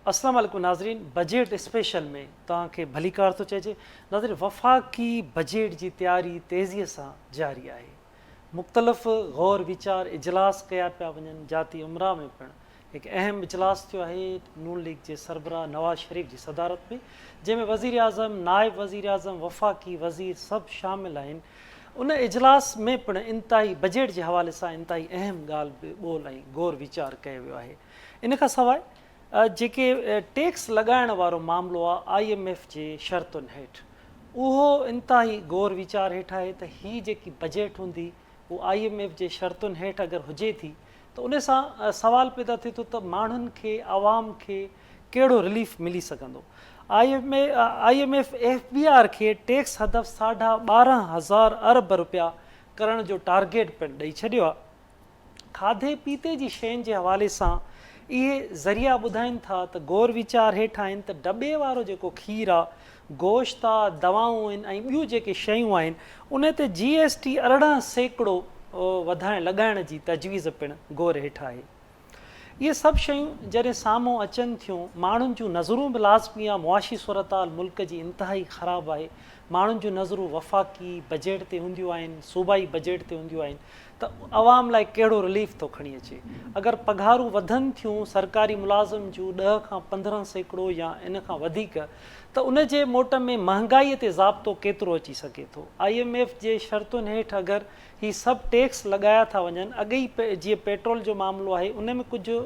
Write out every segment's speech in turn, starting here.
अस्सलाम वालेकुम नाज़रीन। बजट स्पेशल में तव्हांखे भलीकार थो चइजे। नाज़रीन, वफ़ाक़ी बजट जी तयारी तेज़ीअ सां जारी आहे। मुख़्तलिफ़ गौर वीचार इजलास कया पिया वञनि। जाती उमरा में पिणु हिकु अहम इजलास थियो आहे नून लीग जे सरबराह नवाज़ शरीफ़ जी सदारत में, जंहिंमें वज़ीर आज़म, नायब वज़ीर आज़म, वफ़ाक़ी वज़ीर सभु शामिल आहिनि। उन इजलास में पिणु इंतिहाई बजट जे हवाले सां इंतिहाई अहम ॻाल्हि बि ॿोल ऐं गौर वीचार कयो वियो आहे। इन खां सवाइ जेके टैक्स लॻाइण वारो मामिलो आहे IMF जे शर्तुनि हेठि, उहो इंतिहाई गौर वीचार हेठि आहे त हीअ जेकी बजट हूंदी उहा IMF जे शर्तुनि हेठि अगरि हुजे थी त उन सां सवाल पैदा थिए थो त माण्हुनि खे, आवाम खे कहिड़ो रिलीफ मिली सघंदो। IMF FBR खे टैक्स हदफ़ 12,500 अरब रुपया करण जो टारगेट पिणु ॾेई छॾियो आहे। खाधे पीते जी शयुनि जे हवाले सां इहे ज़रिया ॿुधाइनि था त गौर वीचार हेठि आहिनि त डॿे वारो जेको खीर आहे, गोश्त आहे, दवाऊं आहिनि ऐं ॿियूं जेके शयूं आहिनि उन ते GST 18% लॻाइण जी तजवीज़ पिणु गौर हेठि आहे। इहे सभु शयूं जॾहिं साम्हूं अचनि थियूं, माण्हुनि जूं नज़रूं बि लाज़मी आहे। मुआशी सूरताल मुल्क जी इंतिहाई ख़राबु आहे। माण्हुनि जूं नज़रूं वफ़ाक़ी बजट ते हूंदियूं आहिनि, सूबाई बजट ते हूंदियूं आहिनि त आवाम लाइ कहिड़ो रिलीफ थो खणी अचे। अगरि पघारूं वधनि थियूं सरकारी मुलाज़िम जूं 10 खां 15% या इन खां वधीक, त उन जे मोट में महांगाईअ ते ज़ाब्तो केतिरो अची सघे थो। IMF जे शर्तुनि हेठि अगरि हीअ सभु टैक्स लॻाया था वञनि, अॻे ई जीअं पेट्रोल जो मामिलो आहे उन में कुझु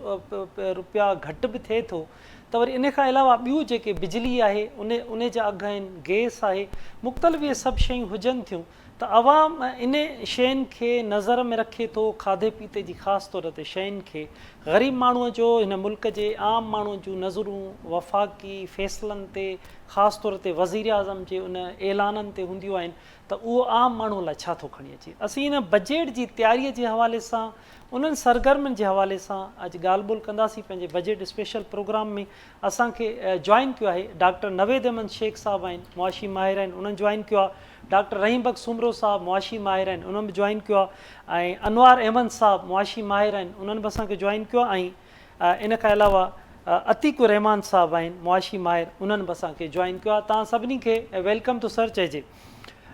रुपया घटि बि थिए थो, त वरी इन खां अलावा ॿियूं जेके बिजली आहे उन जा अघ आहिनि, गैस आहे, मुख़्तलिफ़ इहे सभु शयूं हुजनि थियूं त आवाम इन शयुनि खे नज़र में रखे थो। खाधे पीते जी ख़ासि तौर ते शयुनि खे ग़रीब माण्हूअ जो, हिन मुल्क जे आम माण्हूअ जूं नज़रूं वफ़ाक़ी फ़ैसिलनि ते, ख़ासि तौर ते वज़ीर आज़म जे उन ऐलाननि ते हूंदियूं आहिनि त उहो आम माण्हूअ लाइ छा थो खणी अचे। असीं इन बजट जी तयारीअ जे हवाले सां, उन्हनि सरगर्मियुनि जे हवाले सां अॼु ॻाल्हि ॿोल कंदासीं। पंहिंजे बजट स्पेशल प्रोग्राम में असांखे जॉइन कयो आहे डॉक्टर नवेद अहमद शेख साहब आहिनि, मुआशी माहिर आहिनि, उन्हनि जॉइन कयो आहे। डॉक्टर रहीम बख़्श सुमरो साहब मुआशी माहिर आहिनि, उन्हनि बि जॉइन कयो आहे। ऐं अनवार अहमद साहब मुआशी माहिर आहिनि, उन्हनि बि असांखे जॉइन कयो आहे। ऐं इन खां अलावा अतीकुर रहमान साहब आहिनि मुआशी माहिर, उन्हनि बि असांखे जॉइन कयो आहे। तव्हां सभिनी खे वेलकम टू सर चइजे।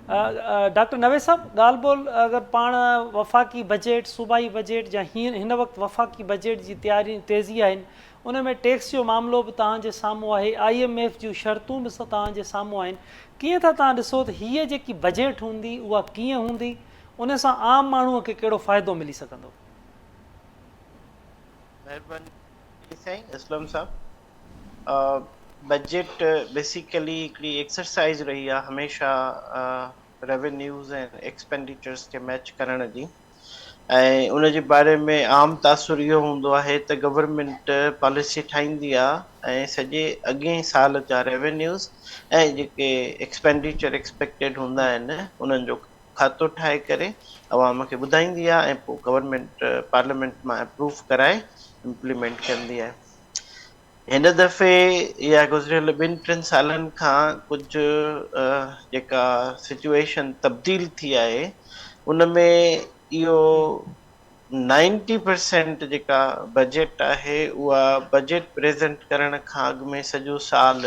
डॉक्टर नवेद साहब, ॻाल्हि ॿोल अगरि पाण वफ़ाक़ी बजट, सूबाई बजट या हिन वक़्तु वफ़ाक़ी बजट जी तयारी तेज़ी आहिनि, उन में टैक्स जो मामिलो बि तव्हांजे साम्हूं आहे, IMF जूं शर्तूं बि तव्हांजे साम्हूं आहिनि। कीअं था तव्हां ॾिसो त हीअ जेकी बजट हूंदी उहा कीअं हूंदी, उन सां आम माण्हूअ खे कहिड़ो फ़ाइदो मिली सघंदो? महिरबानी साईं असलम साहब। बजट बेसिकली हिकिड़ी एक्सरसाइज रही आहे हमेशह रेवेन्यूज़ ऐं एक्सपेंडिचर्स खे मैच करण जी, ऐं उन जे बारे में आम तासुर इहो हूंदो आहे त गवर्नमेंट पॉलिसी ठाहींदी आहे ऐं सॼे अॻे साल जा रेवेन्यूज़ ऐं जेके एक्सपेंडिचर एक्सपेक्टेड हूंदा आहिनि उन्हनि जो खातो ठाहे करे अवाम खे ॿुधाईंदी आहे ऐं पोइ गवर्नमेंट पार्लियामेंट मां अप्रूव कराए इम्प्लीमेंट कंदी आहे। हिन दफ़े या गुज़िरियल 2-3 सालनि खां कुझु जेका सिचुएशन तब्दील थी आहे उन में इहो 90% जेका बजट आहे उहा बजट प्रेज़ेंट करण खां अॻु में सॼो साल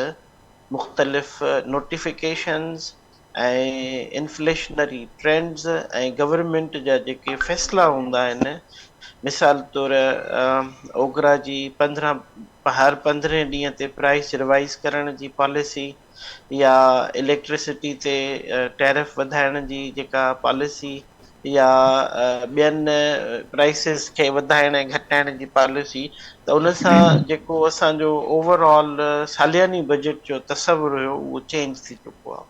मुख़्तलिफ़ नोटिफिकेशन्स ऐं इन्फ्लेशनरी ट्रेंड्स ऐं गवर्नमेंट जा जेके फ़ैसिला हूंदा आहिनि, मिसाल तौर ओगरा जी हर 15 ॾींहं ते प्राइस रिवाइज़ करण जी पॉलिसी, या इलेक्ट्रिसिटी ते टैरिफ वधाइण जी जेका पॉलिसी, या ॿियनि प्राइसिस खे वधाइण ऐं घटाइण जी पॉलिसी, त उन सां जेको असांजो ओवरऑल सालियानी बजट जो तसवुरु हुयो उहो चेंज थी चुको आहे।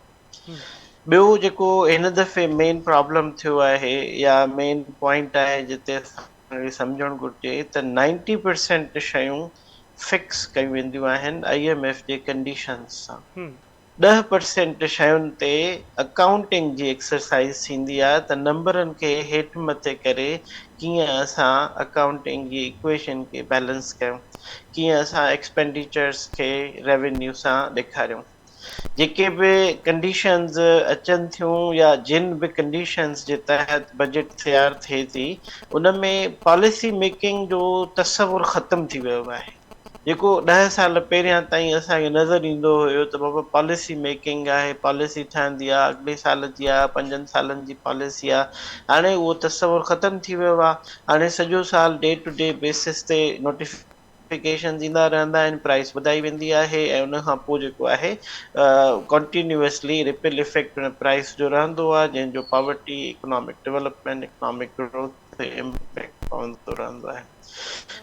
ॿियो जेको हिन दफ़े मेन प्रॉब्लम थियो आहे या मेन पॉइंट आहे जिते असांखे सम्झणु घुरिजे त 90% शयूं फिक्स कयूं वेंदियूं आहिनि IMF जे कंडीशन्स सां। 10% शयुनि ते अकाउंटिंग जी एक्सरसाइज़ थींदी आहे त नंबरनि खे हेठि मथे करे कीअं असां अकाउंटिंग जी इक्वेशन खे बैलेंस कयूं, कीअं असां एक्सपेंडिचर्स खे रेवेन्यू सां ॾेखारियूं। जेके बि कंडीशन्स अचनि थियूं या जिन बि कंडीशन्स जे तहत बजट तयारु थिए थी, उन में पॉलिसी मेकिंग जो तसवुरु ख़तमु थी वियो आहे। जेको 10 साल पहिरियां ताईं असांखे नज़र ईंदो हुयो त बाबा पॉलिसी मेकिंग आहे, पॉलिसी ठहंदी आहे, अॻिले साल जी आहे, 5 सालनि जी पॉलिसी आहे, हाणे उहो तस्वुर ख़तम थी वियो आहे। हाणे सॼो साल डे टू डे बेसिस ते नोटिफिकेशन ईंदा रहंदा आहिनि, प्राइस वधाई वेंदी आहे ऐं उन खां पोइ जेको आहे कंटिन्यूअसली रिपिल इफेक्ट प्राइस जो रहंदो आहे, जंहिंजो poverty, economic development, economic growth ते इम्पैक्ट पवंदो रहंदो आहे।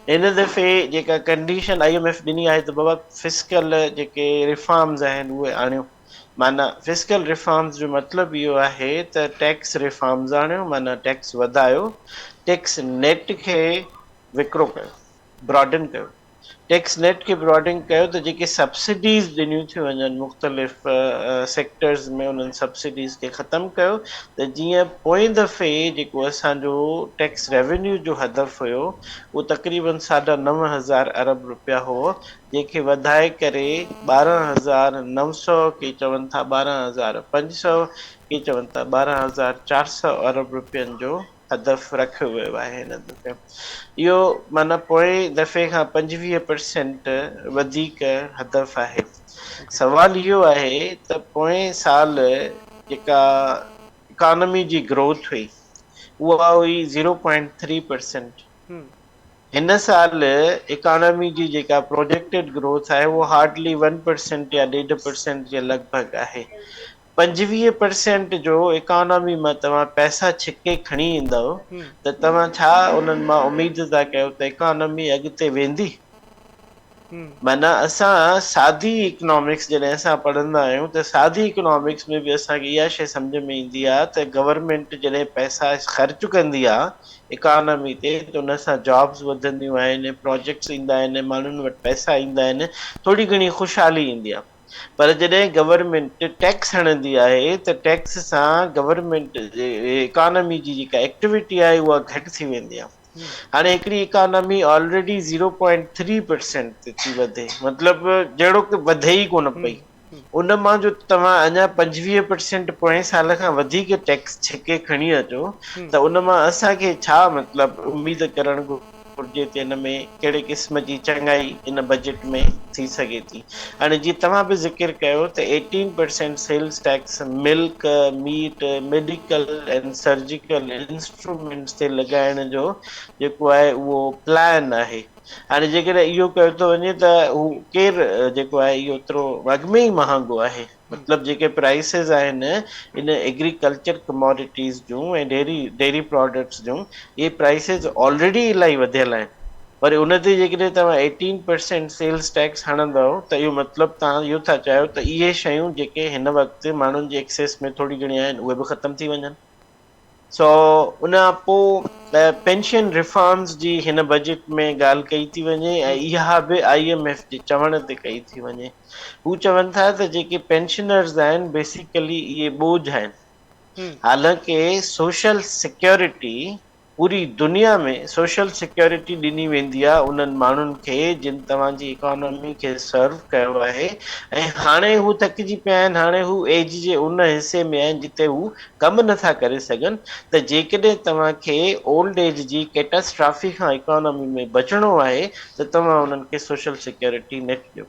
हिन दफ़े जेका कंडीशन IMF ॾिनी आहे त बाबा फिस्कल जेके रिफॉर्म्स आहिनि उहे आणियो। माना फिस्कल रिफॉर्म्स जो मतिलबु इहो आहे त टैक्स रिफॉर्म्स आणियो, माना टैक्स वधायो, टैक्स नेट खे विकिरो कयो, ब्रॉडन कयो। टैक्स नेट खे ब्रॉडन कयो त जेके सब्सिडीज़ ॾिनियूं थियूं वञनि मुख़्तलिफ़ सेक्टर्स में, उन्हनि सब्सिडीज़ खे ख़तमु कयो त जीअं पोएं दफ़े जेको असांजो टैक्स रेवेन्यू जो हदफ़ हुयो उहो तक़रीबन 9.5 अरब रुपया हो, जंहिंखे वधाए करे 12,900, के चवनि था 12,500, के चवनि था 12,400 अरब रुपयनि जो हदफ़ रखियो वियो आहे हिन दफ़े। इहो माना पोएं दफ़े खां 25% वधीक हदफ़ आहे। सवाल इहो आहे त पोएं साल जेका इकॉनमी जी ग्रोथ हुई उहा हुई 0.3%। हम्म, हिन साल इकॉनमी जी जेका प्रोजेक्टेड ग्रोथ आहे उहो हार्डली 1% या 1.5% जे लॻभॻि आहे। 25% जो इकॉनमी मां तव्हां पैसा छिके खणी ईंदव हम्म, त तव्हां छा उन्हनि मां उमेद था कयो त इकॉनमी अॻिते वेंदी? हम्म, माना असां सादी इकोनॉमिक्स जॾहिं असां पढ़ंदा आहियूं त सादी इकोनॉमिक्स में बि असांखे इहा शइ सम्झ में ईंदी आहे त गवर्नमेंट जॾहिं पैसा ख़र्च कंदी आहे इकॉनमी ते त उन सां जॉब्स वधंदियूं आहिनि, प्रोजेक्ट्स ईंदा आहिनि, माण्हुनि वटि पैसा ईंदा आहिनि, थोरी घणी ख़ुशहाली ईंदी आहे। पर जॾहिं गवर्नमेंट टैक्स हणंदी आहे त टैक्स सां गवर्नमेंट इकॉनमी जी जेका एक्टिविटी आहे उहा घटि थी वेंदी आहे। हम्म, हाणे हिकिड़ी इकॉनमी ऑलरेडी 0.3% ते थी वधे, मतिलबु जहिड़ो की वधे ई कोन पई, हम्म, उन मां जो तव्हां अञा 25% पोएं साल खां वधीक टैक्स छिके खणी अचो हम्म, त उन मां असांखे छा मतिलबु उमेद करणु घुरिजे त हिन में कहिड़े क़िस्म जी चङाई इन बजट में थी सघे थी। हाणे जीअं तव्हां बि ज़िक्र कयो त 18% सेल्स टैक्स मिल्क, मीट, मेडिकल एंड सर्जिकल इंस्ट्रूमेंट्स ते लॻाइण जो जेको आहे उहो प्लान आहे। हाणे जेकॾहिं इहो कयो थो वञे त हू केरु जेको आहे इहो एतिरो अॻ में ई महांगो आहे। हम्म, मतिलबु जेके प्राइसिस आहिनि इन एग्रीकल्चर कमोडिटीज़ जूं ऐं डेयरी प्रोडक्ट्स जूं, इहे प्राइसिस ऑलरेडी इलाही वधियल आहिनि। पर उन ते जेकॾहिं तव्हां 18% सेल्स टैक्स हणंदव त इहो मतिलबु तव्हां इहो था चाहियो त इहे शयूं जेके हिन वक़्तु माण्हुनि जे एक्सेस में थोरी घणी आहिनि उहे बि ख़तमु थी वञनि। सो उन खां पोइ पेंशन रिफॉर्म्स जी हिन बजट में ॻाल्हि कई थी वञे ऐं इहा बि IMF जे चवण ते कई थी वञे। हू चवनि था त जेके पेंशनर्स आहिनि बेसिकली इहे बोझ आहिनि। हम्म, हालांकि सोशल सिक्योरिटी पूरी दुनिया में सोशल सिक्योरिटी ॾिनी वेंदी आहे उन्हनि माण्हुनि खे जिन तव्हांजी इकॉनमी खे सर्व कयो आहे ऐं हाणे हू थकिजी पिया आहिनि, हाणे हू एज जे उन हिसे में आहिनि जिते हू कमु नथा करे सघनि, त जेकॾहिं तव्हांखे ओल्ड एज जी कैटास्ट्रॉफी खां इकॉनमी में बचणो आहे त तव्हां उन्हनि खे सोशल सिक्योरिटी नेट ॾियो।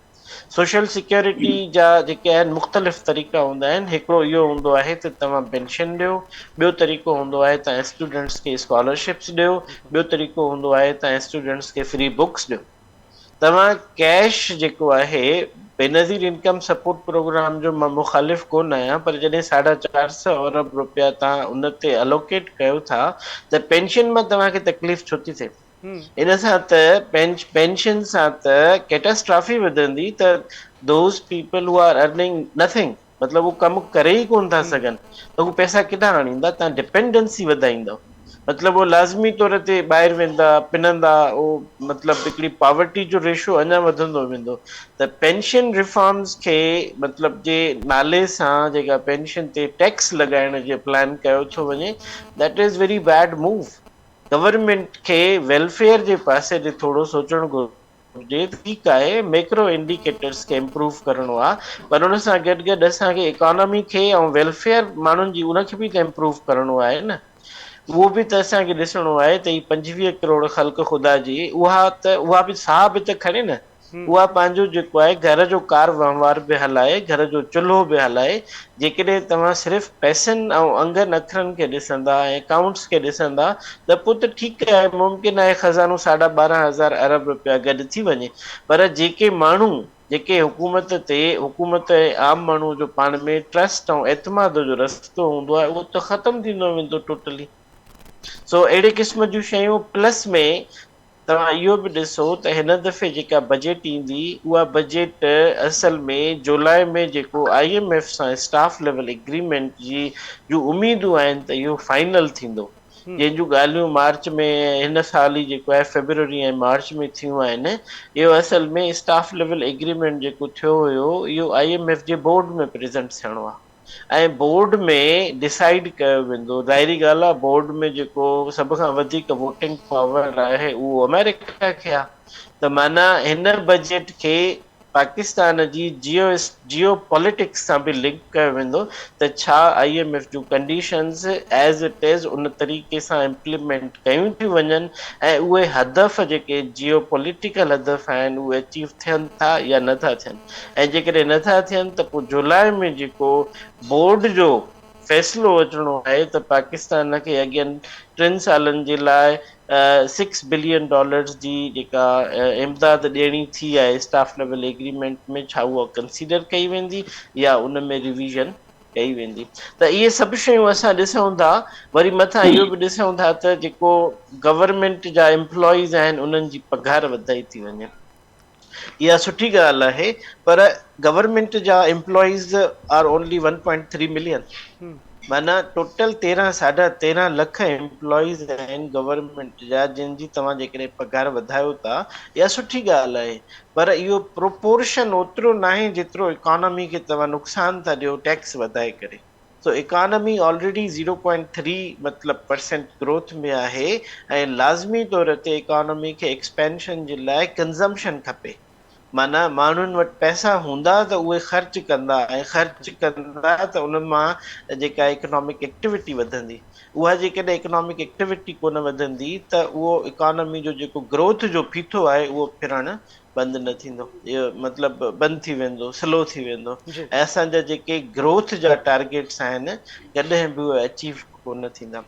सोशल सिक्योरिटी जा जेके आहिनि मुख़्तलिफ़ तरीक़ा हूंदा आहिनि। हिकिड़ो इहो हूंदो आहे त तव्हां पेंशन ॾियो, ॿियो तरीक़ो हूंदो आहे तव्हां स्टूडेंट्स खे स्कॉलरशिप्स ॾियो, ॿियो तरीक़ो हूंदो आहे तव्हां स्टूडेंट्स खे फ्री बुक्स ॾियो। तव्हां कैश जेको आहे बेनज़ीर इनकम सपोर्ट प्रोग्राम जो मां मुख़ालिफ़ कोन आहियां, पर जॾहिं 450 अरब रुपया तव्हां उन ते अलोकेट कयो था त पेंशन मां तव्हांखे तकलीफ़ छो थी थिए? हम्म, इन सां त पेंशन सां त कैटास्ट्रॉफी वधंदी त those people who are earning nothing, मतिलबु हू कमु करे ई कोन था हम्म, सघनि त हू पैसा किथां आणींदा? तव्हां डिपेंडेंसी वधाईंदव, मतिलबु उहो लाज़मी तौर ते ॿाहिरि वेंदा, पिनंदा, उहो मतिलबु हिकिड़ी पॉवर्टी जो रेशो अञा वधंदो वेंदो। त पेंशन रिफॉर्म्स खे मतिलबु जे नाले सां जेका पेंशन ते टैक्स लॻाइण जो प्लान कयो थो वञे, that is very bed move. Government खे वेलफेयर जे पासे ॾे थोरो सोचणु घुरिजे। ठीकु आहे मैक्रो इंडिकेटर्स खे इम्प्रूव करिणो आहे, पर उन सां गॾु गॾु असांखे इकॉनमी खे ऐं वेलफेयर माण्हुनि जी उनखे बि त इम्प्रूव करिणो आहे न। उहो बि त असांखे ॾिसणो आहे त ही 25 करोड़ ख़ल्क़ ख़ुदा जी उहा बि साह बि त खणे न। उहा पंहिंजो जेको आहे घर जो कार वहिंवार बि हलाए, घर जो चुल्हो बि हलाए। जेकॾहिं तव्हां सिर्फ़ु पैसनि ऐं अंगनि अखरनि खे ॾिसंदा ऐं अकाउंट्स खे ॾिसंदा त पोइ त ठीकु आहे, मुमकिन आहे खज़ानो 12.5 अरब रुपया गॾु थी वञे। पर जेके माण्हू जेके हुकूमत ऐं आम माण्हू जो पाण में ट्रस्ट ऐं एतमाद जो रस्तो हूंदो आहे, उहो त ख़तम थींदो वेंदो टोटली। सो अहिड़े क़िस्म जूं शयूं प्लस में तव्हां इहो बि ॾिसो त हिन दफ़े जेका बजेट ईंदी, उहा बजेट असल में जुलाई में जेको IMF सां स्टाफ लेवल एग्रीमेंट जी जूं उमेदूं आहिनि त इहो फाइनल थींदो, जंहिंजूं ॻाल्हियूं मार्च में हिन साल ई जेको आहे फेबरवरी ऐं मार्च में थियूं आहिनि। इहो असल में स्टाफ लेवल एग्रीमेंट जेको थियो हुयो, इहो IMF जे बोर्ड में प्रेज़ेंट थियणो आहे ऐं बोर्ड में डिसाइड कयो वेंदो। ज़ाहिरी ॻाल्हि आहे, बोर्ड में जेको सभ खां वधीक वोटिंग पावर आहे उहो अमेरिका खे आहे। त माना हिन बजेट खे पाकिस्तान जी जियो पॉलिटिक्स सां बि लिंक कयो वेंदो त छा IMF जूं कंडीशंस एज़ इट इज़ उन तरीक़े सां इम्प्लीमेंट कयूं थियूं वञनि ऐं उहे हदफ़ जेके जियो पॉलिटिकल हदफ़ आहिनि उहे अचीव थियनि था या नथा थियनि। ऐं जेकॾहिं नथा थियनि त पोइ जुलाई में जेको बोर्ड जो फ़ैसिलो अचिणो आहे त पाकिस्तान खे अॻियनि 3 सालनि जे लाइ $6 बिलियन जी जेका इमदाद ॾियणी थी आहे स्टाफ लेवल एग्रीमेंट में, छा उहा कंसीडर कई वेंदी या उन में रिविज़न कई वेंदी। त इहे सभु शयूं असां ॾिसूं था। वरी मथां इहो बि ॾिसूं था त जेको गवर्नमेंट जा एम्प्लॉइज़ आहिनि उन्हनि जी पघार वधाई थी वञे। इहा सुठी ॻाल्हि आहे, पर गवर्नमेंट जा एम्प्लॉइज़ आर ओनली 1.3 मिलियन। माना टोटल 13.5 लख एम्प्लॉइज़ आहिनि गवर्नमेंट जा, जिन जी तव्हां जेकॾहिं पघार वधायो था, इहा सुठी ॻाल्हि आहे। पर इहो प्रोपोर्शन ओतिरो न आहे जेतिरो इकोनॉमी खे तव्हां नुक़सान था ॾियो टैक्स वधाए करे। सो इकोनॉमी ऑलरेडी 0.3 मतिलबु परसेंट ग्रोथ में आहे ऐं लाज़मी तौर ते इकोनॉमी खे एक्सपेंशन जे लाइ कंज़म्पशन खपे। माना माण्हुनि वटि पैसा हूंदा त उहे ख़र्च कंदा ऐं ख़र्च कंदा त उन मां जेका इकोनॉमिक एक्टिविटी वधंदी। उहा जेकॾहिं इकोनॉमिक एक्टिविटी कोन वधंदी त उहो इकोनॉमी जो जेको ग्रोथ जो फीथो आहे उहो फिरणु बंदि न थींदो, इहो मतिलबु बंदि थी वेंदो, स्लो थी वेंदो। जी ऐं असांजा जेके ग्रोथ जा टारगेट्स आहिनि कॾहिं बि उहे अचीव कोन थींदा।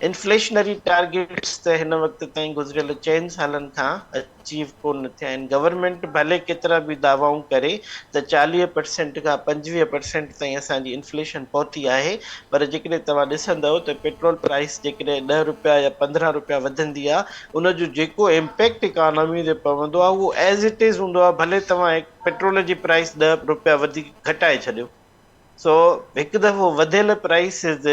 इन्फ्लेशनरी टारगेट्स त हिन वक़्त ताईं गुज़िरियल 4 सालनि खां अचीव कोन थिया आहिनि। गवर्नमेंट भले केतिरा बि दावाऊं करे त 40% खां 25% ताईं असांजी इन्फ्लेशन पहुती आहे, पर जेकॾहिं तव्हां ॾिसंदव त पेट्रोल प्राइस जेकॾहिं 10 रुपया या 15 रुपया वधंदी आहे, उनजो जेको इम्पैक्ट इकोनॉमी ते पवंदो आहे उहो एज़ इट इज़ हूंदो आहे, भले तव्हां पेट्रोल जी प्राइस 10 रुपया वधीक घटाए छॾियो। सो हिकु दफ़ो वधियल प्राइसिस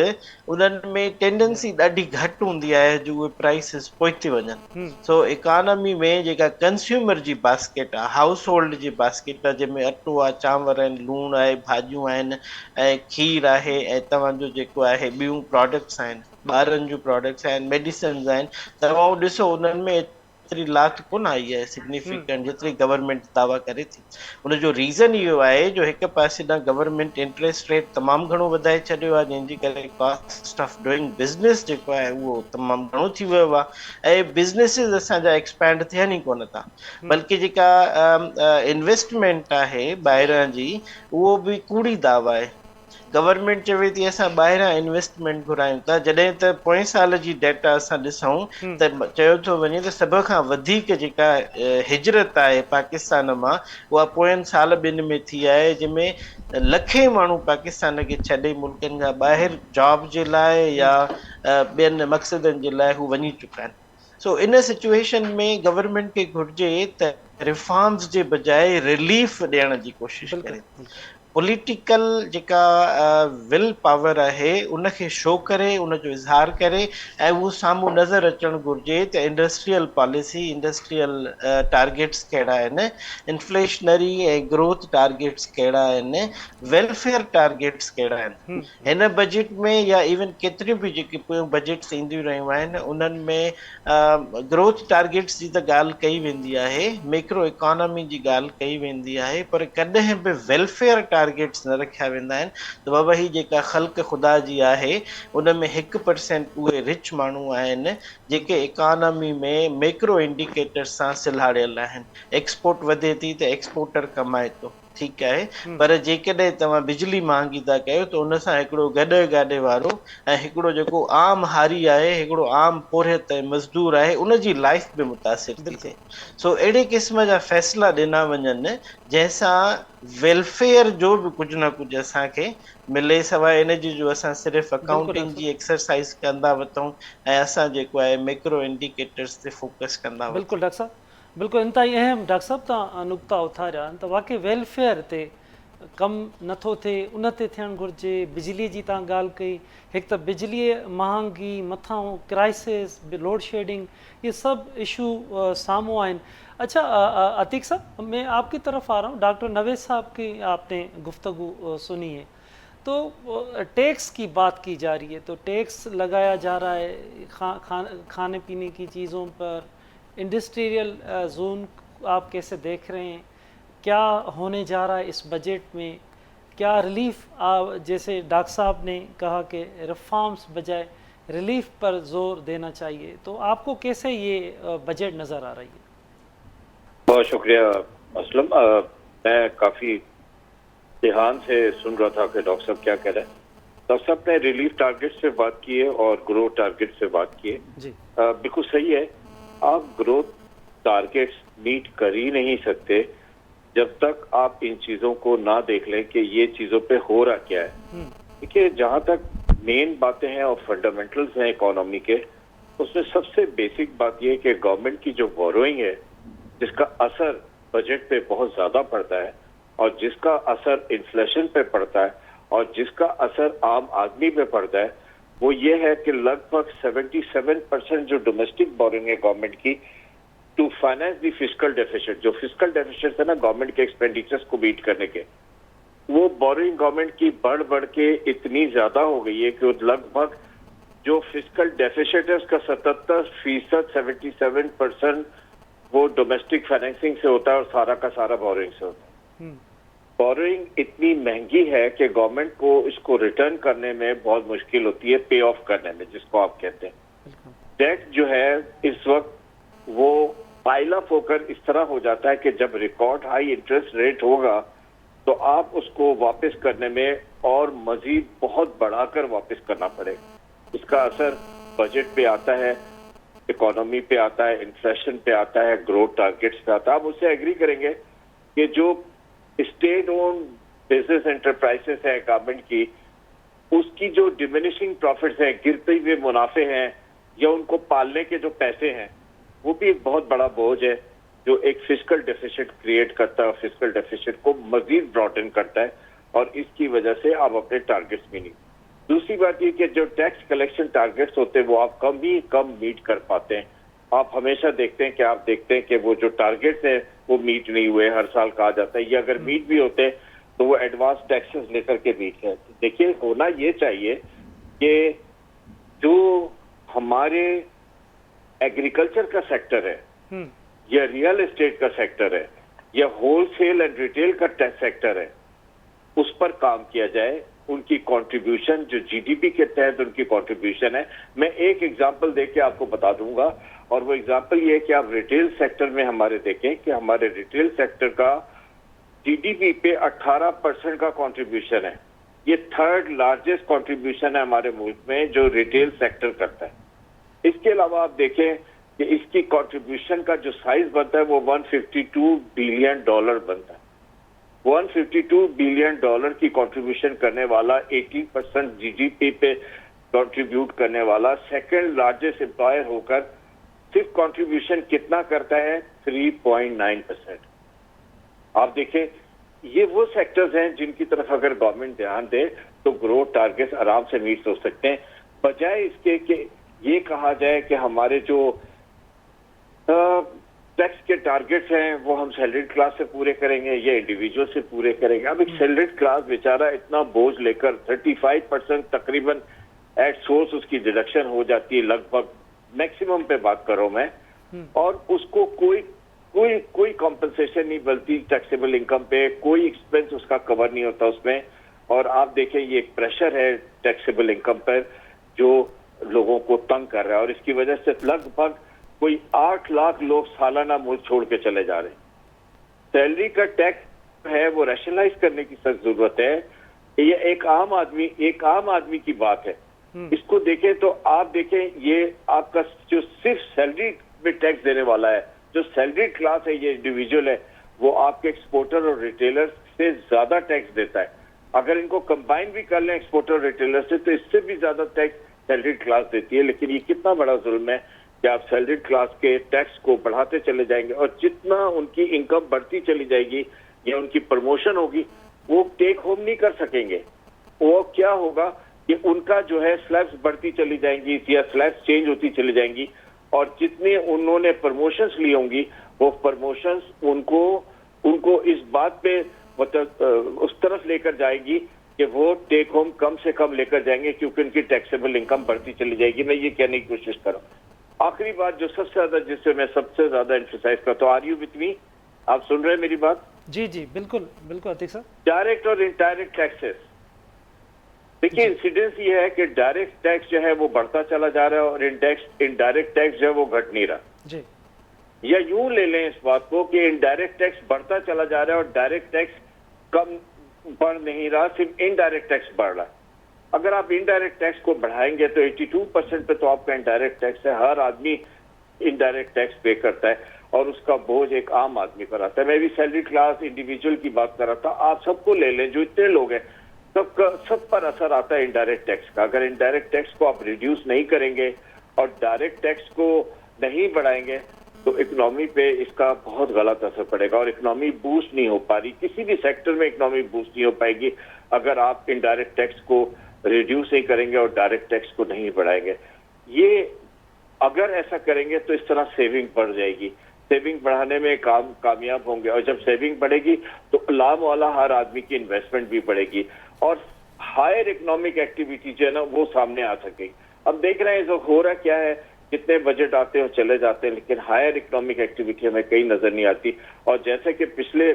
उन्हनि में टेंडेंसी ॾाढी घटि हूंदी आहे जो उहे प्राइसिस पहुची वञनि। सो इकोनॉमी में जेका कंज्यूमर जी बास्केट आहे, हाउस होल्ड जी बास्केट आहे, जंहिंमें अटो आहे, चांवर आहिनि, लूणु आहे, भाॼियूं आहिनि ऐं खीर आहे ऐं तव्हांजो जेको आहे ॿियूं प्रोडक्ट्स आहिनि, ॿारनि जूं प्रोडक्ट्स आहिनि, मेडिसिन्स आहिनि, तव्हां ॾिसो उन्हनि में एतिरी लाथ कोन आई आहे सिग्निफिकेंट जेतिरी गवर्नमेंट दावा करे थी। उनजो रीज़न इहो आहे जो हिकु पासे ॾांहुं गवर्नमेंट इंट्रेस्ट रेट तमामु घणो वधाए छॾियो आहे, जंहिंजे करे कॉस्ट ऑफ डूइंग बिज़नेस जेको आहे उहो तमामु घणो थी वियो आहे ऐं बिज़नेसिस असांजा एक्सपैंड थियनि ई कोन था, बल्कि जेका इन्वेस्टमेंट आहे ॿाहिरां जी उहो बि कूड़ी दावा आहे। गवर्नमेंट चवे थी असां ॿाहिरां इन्वेस्टमेंट घुरायूं था, जॾहिं त पोएं साल जी डेटा असां ॾिसूं त चयो थो वञे त सभ खां वधीक जेका हिजरत आहे पाकिस्तान मां उहा पोयनि साल ॿिनि में थी आहे, जंहिंमें लखे माण्हू पाकिस्तान खे छॾे मुल्कनि खां ॿाहिरि जॉब जे लाइ या ॿियनि मक़सदनि जे लाइ हू वञी चुका आहिनि। सो इन सिचुएशन में गवर्नमेंट खे घुर्जे त रिफॉर्म्स जे बजाए रिलीफ ॾियण जी कोशिशि बिल्कुलु करे। बिल्कुलु पॉलिटिकल जेका विल पावर आहे उनखे शो करे, उनजो इज़हार करे ऐं उहो साम्हूं नज़र अचणु घुरिजे त इंडस्ट्रियल पॉलिसी, इंडस्ट्रियल टारगेट्स कहिड़ा आहिनि, इन्फ्लेशनरी ऐं ग्रोथ टारगेट्स कहिड़ा आहिनि, वेलफेयर टारगेट्स कहिड़ा आहिनि। हिन बजट में या इवन केतिरियूं बि जेके पोयूं बजट्स ईंदियूं रहियूं आहिनि उन्हनि में ग्रोथ टारगेट्स जी त ॻाल्हि कई वेंदी आहे, मैक्रो इकोनॉमी जी ॻाल्हि कई वेंदी आहे, पर कॾहिं बि वेलफेयर टारगेट टारगेट्स न रखिया वेंदा आहिनि त बाबा ही जेका ख़ल्क़ ख़ुदा जी आहे उन में 1% उहे रिच माण्हू आहिनि जेके इकॉनमी में मैक्रो इंडिकेटर्स सां सिलहाड़ियल आहिनि। एक्सपोर्ट वधे थी त एक्सपोर्टर कमाए थो, ठीकु आहे, पर जेकॾहिं तव्हां बिजली महांगी था कयो त उन सां हिकिड़ो गॾु गाॾे वारो ऐं हिकिड़ो जेको आम हारी आहे, हिकिड़ो आम पोरियत मज़दूर आहे, उन जी लाइफ बि मुतासिर थी थिए। सो अहिड़े क़िस्म जा फ़ैसिला ॾिना वञनि जंहिंसां वेलफेयर जो बि कुझु न कुझु असांखे मिले, सवाइ इन जी जो असां सिर्फ़ु अकाउंटिंग जी एक्सरसाइज कंदा वठूं ऐं असां जेको आहे मैक्रो इंडिकेटर्स ते फोकस कंदा वठूं। बिल्कुलु डॉक्टर साहब, बिल्कुलु इंतहाई अहम डॉक्टर साहब तव्हां नुक़्ता उथारिया आहिनि त वाक़ई वेलफेयर ते कमु नथो थिए, उन ते थियणु घुरिजे। बिजलीअ जी तव्हां ॻाल्हि कई, हिकु त बिजलीअ महांगी मथां क्राइसिस, लोड शेडिंग, ये सब इशू साम्हूं आहिनि। अच्छा अतीक साहब, मैं आपकी तरफ आ रहा हूँ। डॉक्टर नवेद साहब की आपने गुफ्तगू सुनी है, तो टैक्स की बात की जा रही है, तो टैक्स लगाया जा रहा है खाने पीने की चीज़ों पर। इंडस्ट्रियल जोन आप कैसे देख रहे हैं, क्या होने जा रहा है इस बजट में, क्या रिलीफ, जैसे डॉक्टर साहब ने कहा कि रिफॉर्म्स बजाय रिलीफ पर जोर देना चाहिए, तो आपको कैसे ये बजट नज़र आ रही है? बहुत शुक्रिया असलम। मैं काफ़ी ध्यान से सुन रहा था कि डॉक्टर साहब क्या कह रहे हैं। डॉक्टर साहब ने रिलीफ टारगेट से बात की है और ग्रोथ टारगेट से बात की है जी। बिल्कुल सही है। आप ग्रोथ टारगेट्स मीट कर ही नहीं सकते जब तक आप इन चीज़ों को ना देख लें कि ये चीज़ों पे हो रहा क्या है। देखिए, जहाँ तक मेन बातें हैं और फंडामेंटल्स हैं इकोनॉमी के, उसमें सबसे बेसिक बात यह है कि गवर्नमेंट की जो बोरोइंग है, जिसका असर बजट पे बहुत ज्यादा पड़ता है और जिसका असर इन्फ्लेशन पे पड़ता है और जिसका असर आम आदमी पे पड़ता है, वो ये है कि लगभग 77% जो डोमेस्टिक बोरिंग है गवर्नमेंट की to finance the fiscal deficit, जो फिस्कल डेफिसिट है ना गवर्नमेंट के एक्सपेंडिचर्स को मीट करने के, वो बोरिंग गवर्नमेंट की बढ़ बढ़ के इतनी ज्यादा हो गई है कि लगभग जो फिस्कल डेफिसिट है उसका 77%, 77% वो डोमेस्टिक फाइनेंसिंग से होता है और सारा का सारा बोरिंग से होता है। बोरिंग इतनी महंगी है कि गवर्नमेंट को इसको रिटर्न करने में बहुत मुश्किल होती है, पे ऑफ करने में, जिसको आप कहते हैं। डेट जो है इस वक्त वो पाइल अप होकर इस तरह हो जाता है कि जब रिकॉर्ड हाई इंटरेस्ट रेट होगा तो आप उसको वापस करने में और मजीद बहुत बढ़ाकर वापस करना पड़ेगा। इसका असर बजट पे आता है, इकोनॉमी पे आता है, इन्फ्लेशन पे आता है, ग्रोथ टारगेट्स पे आता है। आप उससे एग्री करेंगे कि जो स्टेट ओन बिजनेस एंटरप्राइजेस है गवर्नमेंट की, उसकी जो डिमिनिशिंग प्रॉफिट्स हैं, गिरते हुए मुनाफे हैं या उनको पालने के जो पैसे हैं, वो भी एक बहुत बड़ा बोझ है जो एक फिस्कल डेफिसिट क्रिएट करता है और फिस्कल डेफिसिट को मजीद ब्रॉडन करता है और इसकी वजह से आप अपने टारगेट्स भी नहीं। दूसरी बात ये कि जो टैक्स कलेक्शन टारगेट्स होते हैं वो आप कम मीट कर पाते हैं। आप हमेशा देखते हैं कि वो जो टारगेट्स हैं वो मीट नहीं हुए, हर साल कहा जाता है, या अगर मीट भी होते तो वो एडवांस टैक्सेस लेकर के मीट है। देखिए, होना ये चाहिए कि जो हमारे एग्रीकल्चर का सेक्टर है या रियल एस्टेट का सेक्टर है या होलसेल एंड रिटेल का सेक्टर है, उस पर काम किया जाए। उनकी कंट्रीब्यूशन जो जीडीपी के तहत उनकी कंट्रीब्यूशन है, मैं एक एग्जांपल देके आपको बता दूंगा, और वो एग्जांपल ये है कि आप रिटेल सेक्टर में हमारे देखें कि हमारे रिटेल सेक्टर का जीडीपी पे 18% का कंट्रीब्यूशन है। ये थर्ड लार्जेस्ट कंट्रीब्यूशन है हमारे मुल्क में जो रिटेल सेक्टर करता है। इसके अलावा आप देखें कि इसकी कंट्रीब्यूशन का जो साइज बनता है वो $152 बिलियन बनता है। $152 बिलियन की कंट्रीब्यूशन करने वाला, 18% जीडीपी पे कंट्रीब्यूट करने वाला सेकंड लार्जेस्ट एम्प्लॉयर होकर सिर्फ कंट्रीब्यूशन कितना करता है? 3.9%। आप देखें, ये वो सेक्टर्स हैं जिनकी तरफ अगर गवर्नमेंट ध्यान दे तो ग्रोथ टारगेट्स आराम से मीट हो सकते हैं, बजाय इसके कि ये कहा जाए कि हमारे जो टैक्स के टारगेट्स हैं वो हम सैलरीड क्लास से पूरे करेंगे या इंडिविजुअल से पूरे करेंगे। अब एक सैलरीड क्लास बेचारा इतना बोझ लेकर 35% तकरीबन एट सोर्स उसकी डिडक्शन हो जाती है, लगभग मैक्सिमम पे बात कर रहा हूं मैं, और उसको कोई कोई कॉम्पनसेशन नहीं मिलती टैक्सेबल इनकम पे, कोई एक्सपेंस उसका कवर नहीं होता उसमें। और आप देखें ये एक प्रेशर है टैक्सेबल इनकम पर जो लोगों को तंग कर रहा है, और इसकी वजह से लगभग कोई 8 लाख लोग सालाना मुल्क छोड़ के चले जा रहे हैं। सैलरी का टैक्स है वो रैशनलाइज करने की सख्त जरूरत है। ये एक आम आदमी की बात है। इसको देखें तो आप देखें, ये आपका जो सिर्फ सैलरी पे टैक्स देने वाला है, जो सैलरी क्लास है, ये इंडिविजुअल है, वो आपके एक्सपोर्टर और रिटेलर से ज्यादा टैक्स देता है। अगर इनको कंबाइन भी कर लें एक्सपोर्टर और रिटेलर से, तो इससे भी ज्यादा टैक्स सैलरी क्लास देती है। लेकिन ये कितना बड़ा जुल्म है कि आप सैलरी क्लास के टैक्स को बढ़ाते चले जाएंगे, और जितना उनकी इनकम बढ़ती चली जाएगी या उनकी प्रमोशन होगी, वो टेक होम नहीं कर सकेंगे। वो क्या होगा कि उनका जो है स्लैब्स बढ़ती चली जाएंगी या स्लैब्स चेंज होती चली जाएंगी, और जितने उन्होंने प्रमोशंस ली होंगी वो प्रमोशंस उनको इस बात पे मतलब उस तरफ लेकर जाएगी कि वो टेक होम कम से कम लेकर जाएंगे, क्योंकि उनकी टैक्सेबल इनकम बढ़ती चली जाएगी। मैं ये कहने की कोशिश कर रहा हूँ। आखिरी बात जो सबसे ज्यादा, जिससे मैं सबसे ज्यादा एम्फसाइज करता हूँ, आर यू विथ मी? आप सुन रहे हैं मेरी बात? जी जी बिल्कुल बिल्कुल अतीक साहब। डायरेक्ट और इनडायरेक्ट टैक्सेस। देखिए इंसिडेंस ये है कि डायरेक्ट टैक्स जो है वो बढ़ता चला जा रहा है और इनडायरेक्ट टैक्स जो है वो घट नहीं रहा जी। या यूं ले लें इस बात को कि इनडायरेक्ट टैक्स बढ़ता चला जा रहा है और डायरेक्ट टैक्स कम बढ़ नहीं रहा, सिर्फ इनडायरेक्ट टैक्स बढ़ रहा है। अगर आप इनडायरेक्ट टैक्स को बढ़ाएंगे तो 82% पे तो आपका इनडायरेक्ट टैक्स है। हर आदमी इनडायरेक्ट टैक्स पे करता है और उसका बोझ एक आम आदमी पर आता है। मैं भी सैलरी क्लास इंडिविजुअल की बात कर रहा था। आप सबको ले लें, जो इतने लोग हैं, सब पर असर आता है इनडायरेक्ट टैक्स का। अगर इनडायरेक्ट टैक्स को आप रिड्यूस नहीं करेंगे और डायरेक्ट टैक्स को नहीं बढ़ाएंगे तो इकोनॉमी पे इसका बहुत गलत असर पड़ेगा और इकोनॉमी बूस्ट नहीं हो पा रही। किसी भी सेक्टर में इकोनॉमी बूस्ट नहीं हो पाएगी अगर आप इनडायरेक्ट टैक्स को रिड्यूस नहीं करेंगे और डायरेक्ट टैक्स को नहीं बढ़ाएंगे। ये अगर ऐसा करेंगे तो इस तरह सेविंग बढ़ जाएगी। सेविंग बढ़ाने में कामयाब होंगे और जब सेविंग बढ़ेगी तो लाभ वाला हर आदमी की इन्वेस्टमेंट भी बढ़ेगी और हायर इकोनॉमिक एक्टिविटी जो है ना वो सामने आ सकेगी। अब देख रहे हैं जो हो रहा क्या है, कितने बजट आते हैं और चले जाते हैं, लेकिन हायर इकोनॉमिक एक्टिविटी हमें कहीं नजर नहीं आती। और जैसे कि पिछले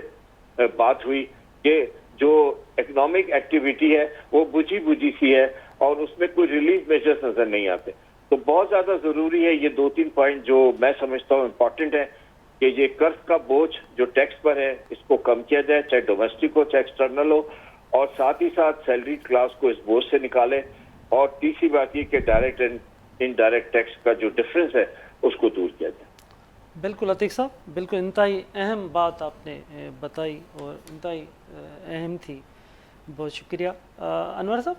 बात हुई कि जो इकोनॉमिक एक्टिविटी है वो बुझी बुझी सी है और उसमें कोई रिलीफ मेजर्स नजर नहीं आते। तो बहुत ज्यादा जरूरी है ये 2-3 पॉइंट जो मैं समझता हूँ इम्पोर्टेंट है कि ये कर्ज का बोझ जो टैक्स पर है इसको कम किया जाए, चाहे डोमेस्टिक हो चाहे एक्सटर्नल हो, और साथ ही साथ सैलरी क्लास को इस बोझ से निकाले। और तीसरी बात ये कि डायरेक्ट एंड इनडायरेक्ट टैक्स का जो डिफरेंस है उसको दूर किया जाए। बिल्कुल अतीक साहब, बिल्कुल इंतहाई अहम बात आपने बताई और इंतहाई अहम थी, बहुत शुक्रिया। अनवर साहब,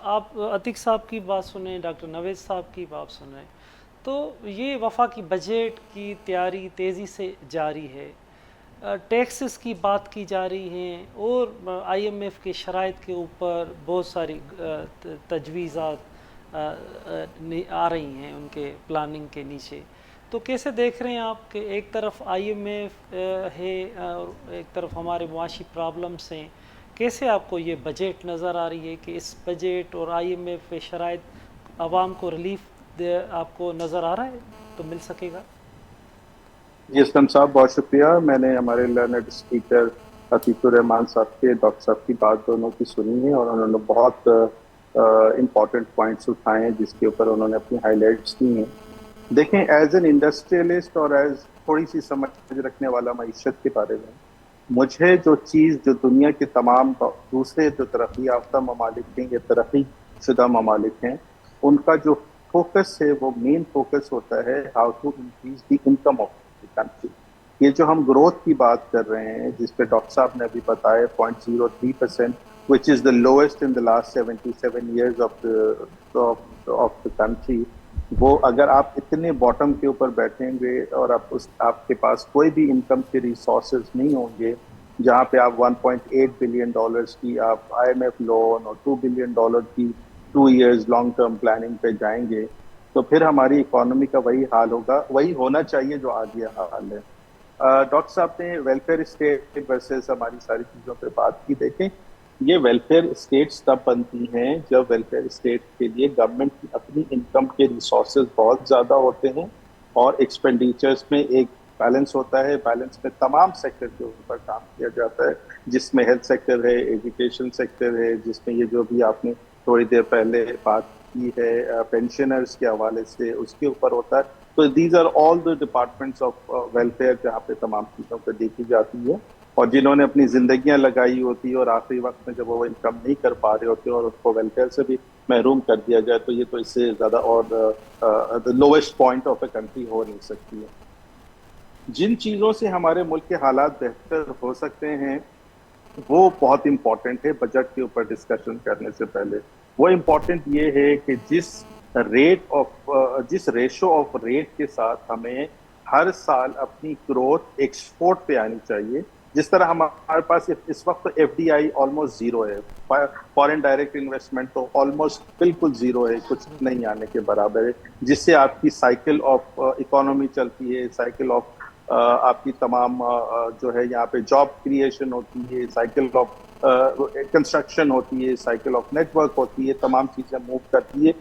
आप अतीक साहब की बात सुने, डॉक्टर नवेद साहब की बात सुने, तो ये वफाकी बजट की तैयारी तेज़ी से जारी है, टैक्सेस की बात की जा रही हैं और IMF के शराइत के ऊपर बहुत सारी तजवीज़ात आ रही हैं उनके प्लानिंग के नीचे। तो कैसे देख रहे हैं आप कि एक तरफ IMF है और एक तरफ हमारे मुआशी प्रॉब्लम्स हैं, कैसे आपको ये बजट नज़र आ रही है कि इस बजट और IMF के शराइत आवाम को रिलीफ आपको नज़र आ रहा है तो मिल सकेगा? जी असलम साहब, बहुत शुक्रिया। मैंने हमारे लर्नड स्पीकर अतीकुर रहमान साहब के, डॉक्टर साहब की बात दोनों की सुनी है और उन्होंने बहुत इम्पॉर्टेंट पॉइंट्स उठाए हैं जिसके ऊपर उन्होंने अपनी हाईलाइट्स दी हैं। देखें, एज एन इंडस्ट्रियलिस्ट और एज थोड़ी सी समझ रखने वाला मईशत के बारे में, मुझे जो चीज़ जो दुनिया के तमाम दूसरे जो तरक्की याफ्ता ममालिक हैं या तरक्की शुदा ममालिक हैं, उनका जो फोकस है वो मेन फोकस होता है how to increase the income of the country. ये जो हम ग्रोथ की बात कर रहे हैं जिस पे डॉक्टर साहब ने अभी बताया 0.03%, which is the lowest in the last 77 years of the country, वो अगर आप इतने बॉटम के ऊपर बैठेंगे और आपके पास कोई भी इनकम के रिसोर्सेज नहीं होंगे जहाँ पे आप 1.8 बिलियन डॉलर्स की आप IMF लोन और $2 बिलियन की 2 years लॉन्ग टर्म प्लानिंग पे जाएंगे तो फिर हमारी इकोनॉमी का वही हाल होगा, वही होना चाहिए जो आज ये हाल है। डॉक्टर साहब ने वेलफेयर स्टेट वर्सेस हमारी सारी चीज़ों पे बात की। देखें, ये वेलफेयर स्टेट्स तब बनती हैं जब वेलफेयर स्टेट के लिए गवर्नमेंट की अपनी इनकम के रिसोर्सेज बहुत ज़्यादा होते हैं और एक्सपेंडिचर्स में एक बैलेंस होता है। बैलेंस में तमाम सेक्टर के ऊपर काम किया जाता है, जिसमें हेल्थ सेक्टर है, एजुकेशन सेक्टर है, जिसमें ये जो भी आपने थोड़ी देर पहले बात की है पेंशनर्स के हवाले से, उसके ऊपर होता है। तो these are all the departments of welfare जहाँ पे तमाम चीज़ों पर देखी जाती है, और जिन्होंने अपनी जिंदगियां लगाई होती है और आखिरी वक्त में जब वो इनकम नहीं कर पा रहे होते और उनको वेलफेयर से भी महरूम कर दिया जाए, तो ये तो इससे ज़्यादा और the lowest point of a country हो नहीं सकती है। जिन चीज़ों से हमारे मुल्क के हालात बेहतर हो सकते हैं वो बहुत इम्पोर्टेंट है बजट के ऊपर डिस्कशन करने से पहले। वो इम्पोर्टेंट ये है कि जिस रेशो ऑफ रेट के साथ हमें हर साल अपनी ग्रोथ एक्सपोर्ट पे आनी चाहिए, जिस तरह हमारे पास इस वक्त एफडीआई ऑलमोस्ट जीरो है, फॉरेन डायरेक्ट इन्वेस्टमेंट तो ऑलमोस्ट बिल्कुल जीरो है, कुछ नहीं आने के बराबर है, जिससे आपकी साइकिल ऑफ इकोनॉमी चलती है, साइकिल ऑफ आपकी तमाम जो है यहाँ पे जॉब क्रिएशन होती है, साइकिल ऑफ कंस्ट्रक्शन होती है, साइकिल ऑफ नेटवर्क होती है, तमाम चीजें मूव करती है।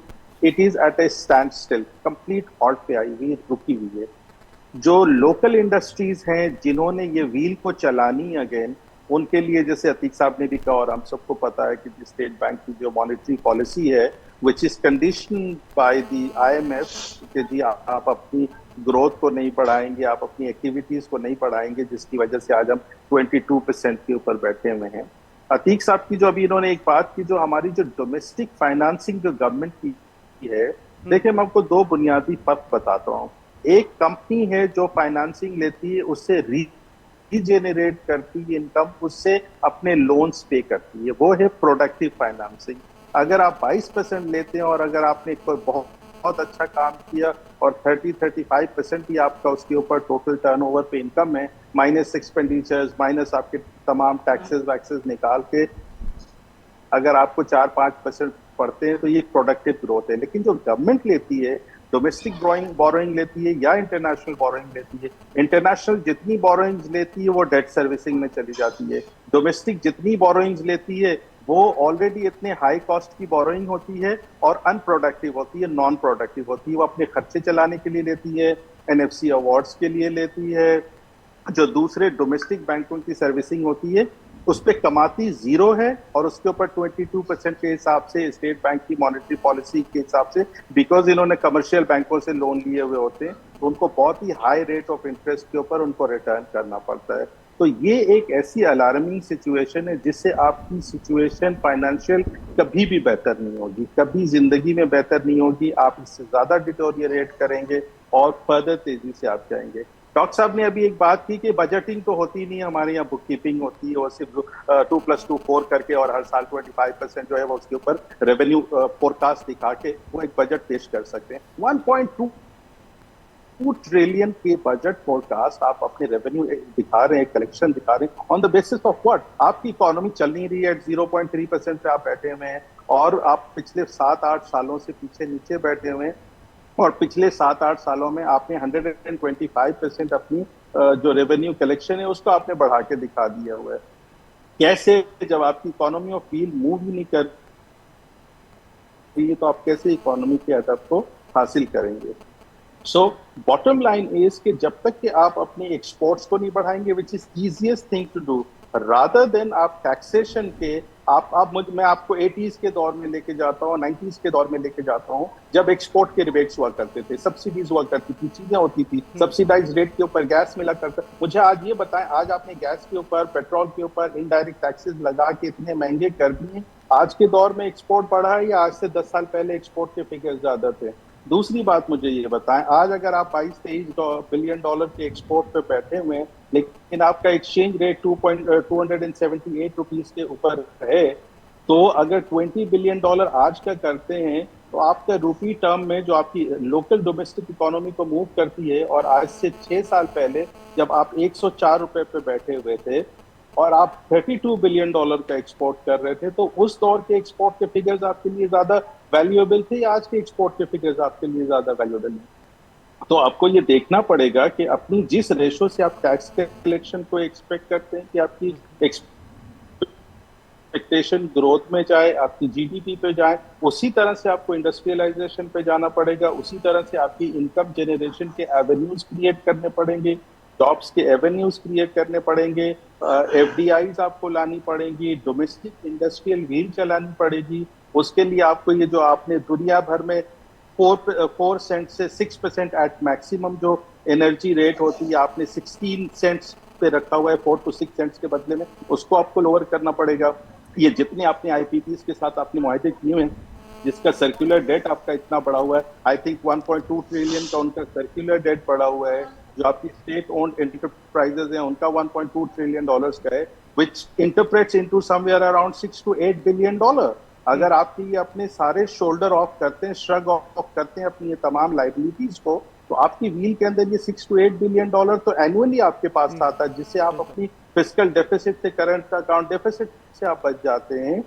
It is at a standstill, complete halt पे आई हुई, रुकी हुई है। जो लोकल इंडस्ट्रीज हैं जिन्होंने ये व्हील को चलानी अगेन, उनके लिए जैसे अतीक साहब ने भी कहा और हम सबको पता है कि स्टेट बैंक की जो मॉनेटरी पॉलिसी है which is condition by the IMF कि जी आप अपनी ग्रोथ को नहीं बढ़ाएंगे, आप अपनी एक्टिविटीज को नहीं बढ़ाएंगे, जिसकी वजह से आज हम 22% के ऊपर बैठे हुए हैं। अतीक साहब की जो अभी इन्होंने एक बात की, जो हमारी जो डोमेस्टिक फाइनेंसिंग जो गवर्नमेंट की है, देखिए मैं आपको दो बुनियादी फर्क बताता हूँ। एक कंपनी है जो फाइनेंसिंग लेती है, उससे रीजेनरेट करती है इनकम, उससे अपने लोन्स पे करती है, वो है प्रोडक्टिव फाइनेंसिंग। अगर आप 22% लेते हैं और अगर आपने कोई बहुत अच्छा काम किया और 30-35% ही आपका उसके ऊपर टोटल टर्नओवर पे इनकम है, माइनस एक्सपेंडिचर्स, माइनस आपके तमाम टैक्सेस वैक्सेस निकाल के अगर आपको 4-5% पड़ते हैं, तो ये प्रोडक्टिव ग्रोथ है। लेकिन जो गवर्नमेंट लेती है, डोमेस्टिक बोरोइंग लेती है या इंटरनेशनल बोरोइंग लेती है, इंटरनेशनल जितनी बोरोइंग्स लेती है वो डेट सर्विसिंग में चली जाती है। डोमेस्टिक जितनी बोरोइंग्स लेती है वो ऑलरेडी इतने हाई कॉस्ट की बोरोइंग होती है और अनप्रोडक्टिव होती है, नॉन प्रोडक्टिव होती है। वो अपने खर्चे चलाने के लिए लेती है, NFC अवार्ड्स के लिए लेती है, जो दूसरे डोमेस्टिक बैंकों की सर्विसिंग होती है उस पर कमाती जीरो है, और उसके ऊपर 22% के हिसाब से स्टेट बैंक की मॉनेटरी पॉलिसी के हिसाब से, बिकॉज इन्होंने कमर्शियल बैंकों से लोन लिए हुए होते हैं, तो उनको बहुत ही हाई रेट ऑफ इंटरेस्ट के ऊपर उनको रिटर्न करना पड़ता है। तो ये एक ऐसी अलार्मिंग सिचुएशन है जिससे आपकी सिचुएशन फाइनेंशियल कभी भी बेहतर नहीं होगी, कभी जिंदगी में बेहतर नहीं होगी, आप इससे ज्यादा डिटोरिएट करेंगे और फर्दर तेजी से आप जाएंगे। डॉक्टर साहब ने अभी एक बात की कि बजटिंग तो होती नहीं, हमारे यहाँ बुक कीपिंग होती है और सिर्फ 2+2 4 करके और हर साल 25% जो है वो उसके ऊपर रेवेन्यू फोरकास्ट दिखा के वो एक बजट पेश कर सकते हैं। 1.2 ट्रिलियन के बजट फोरकास्ट आप अपने रेवेन्यू दिखा रहे हैं, कलेक्शन दिखा रहे हैं, on the basis of what? आपकी इकोनॉमी चल नहीं रही है, 0.3% पे आप बैठे हुए हैं और आप पिछले 7-8 सालों से पीछे नीचे बैठे हुए हैं, और पिछले 7-8 सालों में आपने 125% अपनी जो रेवेन्यू कलेक्शन है उसको आपने बढ़ा के दिखा दिया हुआ है। कैसे? जब आपकी इकोनॉमी ऑफ फील्ड मूव ही नहीं कर रही है तो आप कैसे इकोनॉमी के अहदफ को हासिल करेंगे? सो बॉटम लाइन इज कि जब तक कि आप अपने एक्सपोर्ट्स को नहीं बढ़ाएंगे, which is easiest thing to do, rather than आप टैक्सेशन के मैं आपको 80s के दौर में लेके जाता हूँ, 90s के दौर में लेके जाता हूँ, जब एक्सपोर्ट के रिबेट्स हुआ करते थे, सब्सिडीज हुआ करती थी, चीजें होती थी, सब्सिडाइज रेट के ऊपर गैस मिला करता। मुझे आज ये बताएं, आज आपने गैस के ऊपर, पेट्रोल के ऊपर इनडायरेक्ट टैक्सेस लगा के इतने महंगे कर दिए, आज के दौर में एक्सपोर्ट बढ़ा है या आज से 10 साल पहले एक्सपोर्ट के फिगर्स ज्यादा थे? दूसरी बात मुझे ये बताएं, आज अगर आप 22-23 बिलियन डॉलर के एक्सपोर्ट पे बैठे हुए हैं लेकिन आपका एक्सचेंज रेट 278 रुपीज के ऊपर है, तो अगर 20 बिलियन डॉलर आज का करते हैं तो आपका रूपी टर्म में जो आपकी लोकल डोमेस्टिक इकोनॉमी को मूव करती है, और आज से 6 साल पहले जब आप 104 रुपए पे बैठे हुए थे और आप 32 बिलियन डॉलर का एक्सपोर्ट कर रहे थे, तो उस दौर के एक्सपोर्ट के फिगर्स आपके लिए ज्यादा वैल्यूएबल थे या आज के एक्सपोर्ट के फिगर्स आपके लिए ज्यादा वैल्यूएबल हैं? तो आपको ये देखना पड़ेगा कि अपनी जिस रेशो से आप टैक्स कलेक्शन को एक्सपेक्ट करते हैं कि आपकी एक्सपेक्टेशन ग्रोथ में जाए, आपकी GDP पे जाए, उसी तरह से आपको इंडस्ट्रियलाइजेशन पे जाना पड़ेगा, उसी तरह से आपकी इनकम जनरेशन के एवेन्यूज क्रिएट करने पड़ेंगे। जॉब्स के एवेन्यूज क्रिएट करने पड़ेंगे, एफडीआईज आपको लानी पड़ेंगी, डोमेस्टिक इंडस्ट्रियल व्हील चलानी पड़ेगी। उसके लिए आपको ये जो आपने दुनिया भर में 4 सेंट से 6% एट मैक्सिमम जो एनर्जी रेट होती है, आपने 16 सेंट्स पे रखा हुआ है 4 to 6 सेंट्स के बदले में, उसको आपको लोअर करना पड़ेगा। ये जितने आपने आईपीपीज के साथ आपने मुआहदे किए हुए हैं, जिसका सर्कुलर डेट आपका इतना बढ़ा हुआ है, आई थिंक 1.2 ट्रिलियन का उनका सर्कुलर डेट बढ़ा हुआ है। जो आपकी स्टेट ओन्ड एंटरप्राइजेज हैं उनका 1.2 ट्रिलियन डॉलर्स का है, विच interprets into somewhere around 6 to 8 billion dollar. अगर आप ये अपने सारे शोल्डर ऑफ करते हैं, श्रग ऑफ करते हैं अपनी ये तमाम लाइबिलिटीज को, तो आपकी व्हील के अंदर ये 6 to 8 बिलियन डॉलर तो एनुअली आपके पास आता है, जिससे आप अपनी फिस्कल डेफिसिट से, करंट अकाउंट डेफिसिट से आप बच जाते हैं।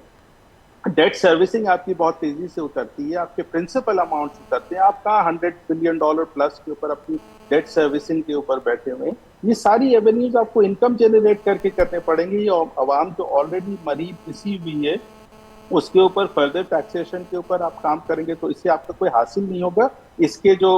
डेट सर्विसिंग आपकी बहुत तेजी से उतरती है, आपके प्रिंसिपल अमाउंट उतरते हैं। आप कहाँ 100 बिलियन डॉलर प्लस के ऊपर अपनी डेट सर्विसिंग के ऊपर बैठे हुए हैं। ये सारी एवेन्यूज आपको इनकम जनरेट करके करने पड़ेंगे। ये आवाम जो ऑलरेडी मरी पिसी हुई है, उसके ऊपर फर्दर टैक्सेशन के ऊपर आप काम करेंगे तो इससे आपका कोई हासिल नहीं होगा। इसके जो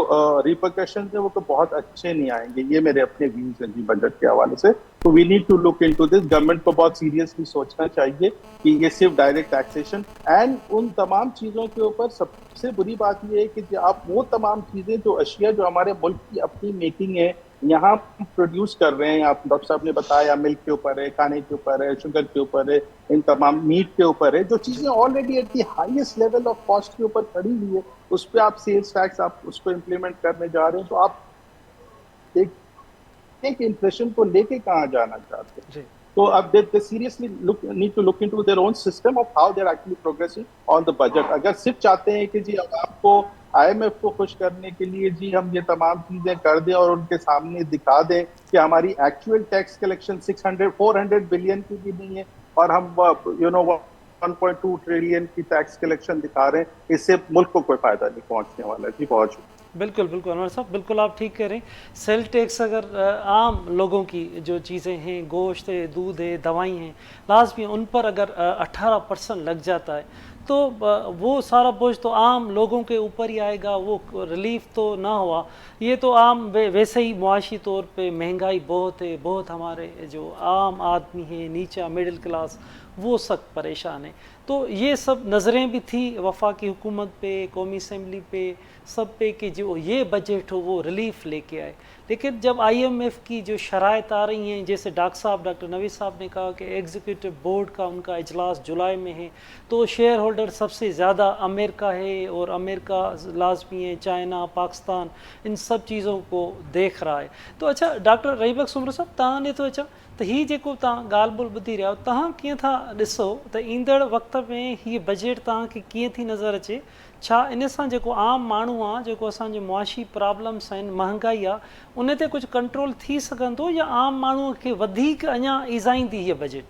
रिपरकशन है वो तो बहुत अच्छे नहीं आएंगे। ये मेरे अपने व्यूज हैं जी बजट के हवाले से। तो we need to look into this. Government को बहुत सीरियसली सोचना चाहिए कि ये सिर्फ डायरेक्ट टैक्सेशन एंड उन तमाम चीज़ों के ऊपर, सबसे बुरी बात ये है कि आप वो तमाम चीज़ें जो अशिया जो हमारे मुल्क की अपनी मेकिंग है, यहाँ प्रोड्यूस कर रहे हैं, आप डॉक्टर साहब ने बताया मिल्क के ऊपर है, खाने के ऊपर है, शुगर के ऊपर है, इन तमाम मीट के ऊपर है, जो चीज़ें already at the highest level of cost के ऊपर खड़ी हुई है, उस पर आप सेल्स टैक्स आप उसको इम्प्लीमेंट करने जा रहे हैं। तो आप एक इन्फ्लेशन को लेके कहाँ जाना चाहते हैं? तो अब they seriously need to look into their own system of how they're actually progressing on the budget। अगर सिर्फ चाहते हैं कि जी अब आपको IMF को खुश करने के लिए जी हम ये तमाम चीजें कर दें और उनके सामने दिखा दें कि हमारी एक्चुअल टैक्स कलेक्शन 400 बिलियन की भी नहीं है और हम 1.2 ट्रिलियन की टैक्स कलेक्शन दिखा रहे हैं, इससे मुल्क को कोई फायदा नहीं पहुंचने वाला है। जी बहुत शुक्रिया। बिल्कुल बिल्कुल अनवर साहब, बिल्कुल आप ठीक कह रहे हैं। सेल टैक्स अगर आम लोगों की जो चीज़ें हैं, गोश्त है, दूध है, दवाई हैं, लाजमी उन पर अगर 18% लग जाता है तो वो सारा बोझ तो आम लोगों के ऊपर ही आएगा, वो रिलीफ तो ना हुआ। ये तो आम वैसे ही मुआशी तौर पे महंगाई बहुत है, बहुत हमारे जो आम आदमी है, नीचा मिडिल क्लास, वो सख्त परेशान है। तो ये सब नज़रें भी थी वफाकी हुकूमत पे, कौमी असम्बली पे, सब पे कि जो ये बजट हो वो रिलीफ लेके आए। लेकिन जब IMF की जो शराइत आ रही हैं, जैसे डॉक्टर नवीद साहब ने कहा कि एग्जीक्यूटिव बोर्ड का उनका इजलास जुलाई में है, तो शेयर होल्डर सबसे ज़्यादा अमेरिका है और अमेरिका लाजमी है, चाइना, पाकिस्तान, इन सब चीज़ों को देख रहा है। तो अच्छा डॉक्टर रहीबक सुमर साहब, तव्हां तो अच्छा तो ही जेको तव्हां ॻाल्हि ॿोल ॿुधी रहिया आहियो, तव्हां कीअं था ॾिसो त ईंदड़ वक़्त में हीअ बजट तव्हांखे कीअं थी नज़र अचे? छा इन सां जेको आम माण्हू आहे, जेको असांजे मुआशी प्रॉब्लम्स आहिनि, महांगाई आहे, उन ते कुझु कंट्रोल थी सघंदो या आम माण्हूअ खे वधीक अञा ईज़ाईंदी हीअ बजट?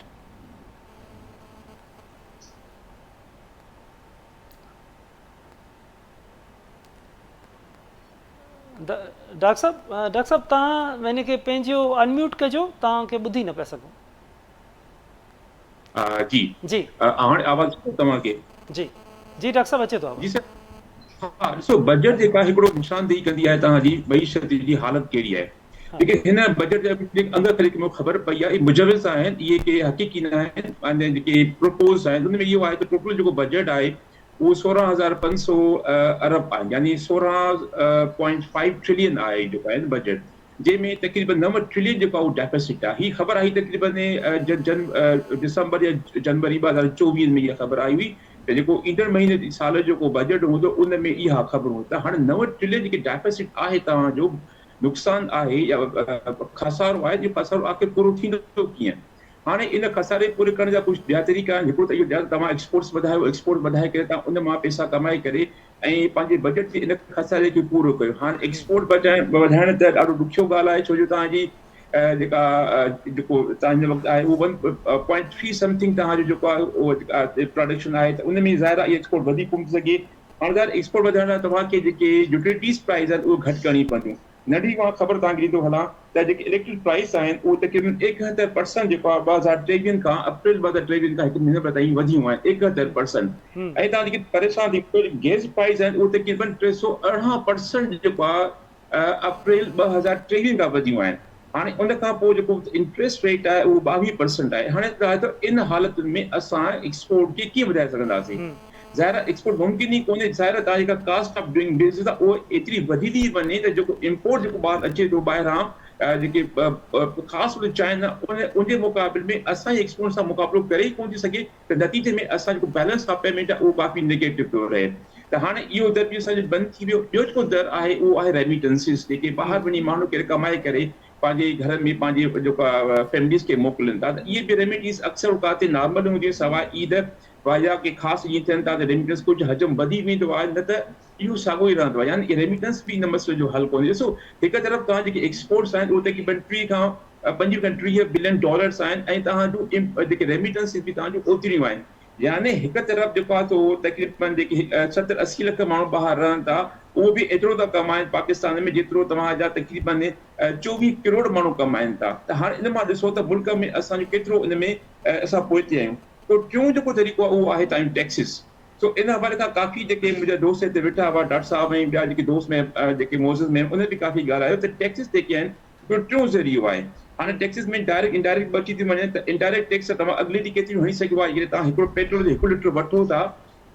डॉक्टर साहब तव्हां मैंने खे पंहिंजो अनम्यूट कजो, तव्हांखे ॿुधी न पिया सघूं। जी जी हाणे आवाज़ तव्हांखे? जी जी डॉक्टर साहब अचे थो। जी सर, हा ॾिसो बजट जेका हिकिड़ो निशानदेही कंदी आहे तव्हांजी मईशत जी हालत कहिड़ी आहे। लेकिन हिन बजट जे अंग करे मूंखे ख़बर पई आहे मुजविज़ आहिनि, इहे के हक़ीक़ी न आहिनि, जेके प्रपोज आहिनि उन में इहो आहे त टोटल जेको बजट आहे वो 16,500 अरब आहे, यानी 16.5 ट्रिलियन आहे जेको आहे बजट, जंहिंमें तक़रीबन 9 ट्रिलियन जेको आहे डेफिसिट आहे। हीअ ख़बर आई तक़रीबन दिसंबर या जनवरी 2024 में इहा ख़बर आई हुई त जेको ईंदड़ महीने साल जो बजट हूंदो उन में इहा ख़बर त हाणे 9 ट्रिलियन जेके डेफिसिट आहे तव्हांजो नुक़सानु आहे या खसारो आहे, जो खसारो आख़िर पूरो थींदो कीअं? हाणे इन खसारे पूरे करण जा कुझु ॿिया तरीक़ा आहिनि। हिकिड़ो त इहो तव्हां एक्सपोर्ट्स वधायो, एक्सपोर्ट वधाए करे तव्हां उन मां पैसा कमाए करे ऐं पंहिंजे बजट जे इन खसारे खे पूरो कयो। हाणे एक्सपोर्ट वधाइण त ॾाढो ॾुखियो ॻाल्हि आहे, छो जो तव्हांजी जेका जेको तव्हांजे वक़्तु आहे उहो 1.3 समथिंग तव्हांजो जेको आहे उहो प्रोडक्शन आहे, त उन में ज़ाहिर आहे एक्सपोर्ट वधीक कोन थी सघे। हाणे एक्सपोर्ट वधाइण लाइ तव्हांखे जेके यूटिलिटीज़ प्राइस आहिनि उहे घटि करणी पवंदियूं। नंढी मां ख़बर तव्हांखे ॾींदो हलां त जेके इलेक्ट्रिक प्राइस आहिनि उहे तक़रीबन 71% जेको आहे 2023 खां अप्रैल 2023 खां हिकु महीने ताईं वधियूं आहिनि 71%। ऐं तव्हां जेके परेशान थी गैस प्राइस आहिनि उहे तक़रीबन 318% जेको आहे अप्रैल 2023 खां वधियूं आहिनि। हाणे उन खां पोइ जेको इंट्रेस्ट रेट आहे उहो 22% आहे। हाणे ॿुधाए थो इन हालतुनि में असां एक्सपोर्ट खे कीअं वधाए सघंदासीं? ज़ाहिर आहे एक्सपोर्ट मुमकिन ई कोन्हे। ज़ाहिर आहे तव्हां जेका कास्ट ऑफ डूइंग बिज़नेस आहे उहो एतिरी वधी थी वञे त जेको इम्पोर्ट जेको ॿाहिरि अचे थो ॿाहिरां जेके ख़ासि चाइना उनजे मुक़ाबले में असांजे एक्सपोर्ट सां मुक़ाबिलो करे ई कोन थी सघे, त नतीजे में असां जेको बैलेंस ऑफ पेमेंट आहे उहो काफ़ी नेगेटिव पियो रहे। त हाणे इहो दर बि असांजो बंदि थी वियो। ॿियो जेको दर आहे उहो आहे रेमिटेंसिस, जेके ॿाहिरि वञी माण्हू केरु कमाए करे पंहिंजे घर में पंहिंजे जेका फैमिलीज़ खे मोकिलनि था, त इहे बि रेमिटेंस अक्सर काथे नॉर्मल हूंदी सवाइ ईद वाया के ख़ासि ईअं थियनि था त रेमिटेंस कुझु हजम वधी वेंदो आहे, न त इहो साॻियो ई रहंदो आहे। यानी रेमिटेंस बि इन मसइले जो हल कोन्हे। ॾिसो हिकु तरफ़ तव्हां जेके एक्सपोर्ट्स आहिनि उहे तक़रीबन 3 खां 25 बिलियन डॉलर्स आहिनि ऐं तव्हांजो जेके रेमिटेंस बि तव्हांजो ओतिरियूं आहिनि। यानी हिकु तरफ़ जेको आहे तो तक़रीबन जेके 70-80 लख माण्हू ॿाहिरि रहनि था, उहो बि एतिरो था कमाइनि पाकिस्तान में जेतिरो तव्हांजा तक़रीबन 24 करोड़ माण्हू कमाइनि था। त हाणे इन मां ॾिसो त मुल्क में असांजो केतिरो इन में असां पोइते आहियूं। पोइ टियों जेको तरीक़ो आहे उहो आहे टाइम टैक्सिस। सो इन हवाले खां काफ़ी जेके मुंहिंजा दोस्त हिते वेठा हुआ, डॉक्टर साहब ऐं ॿिया जेके दोस्त में जेके मोज़िस में उन बि काफ़ी ॻाल्हायो त टैक्सिस जेके आहिनि हिकिड़ो टियों ज़रियो आहे। हाणे टैक्सिस में डायरेक्ट इंडायरेक्ट ॿ थी वञे त इंडायरेक्ट टैक्स तव्हां अॻिले ॾींहुं केतिरी हणी सघिबो आहे। जॾहिं तव्हां हिकिड़ो पेट्रोल जो 1 लीटर वठो था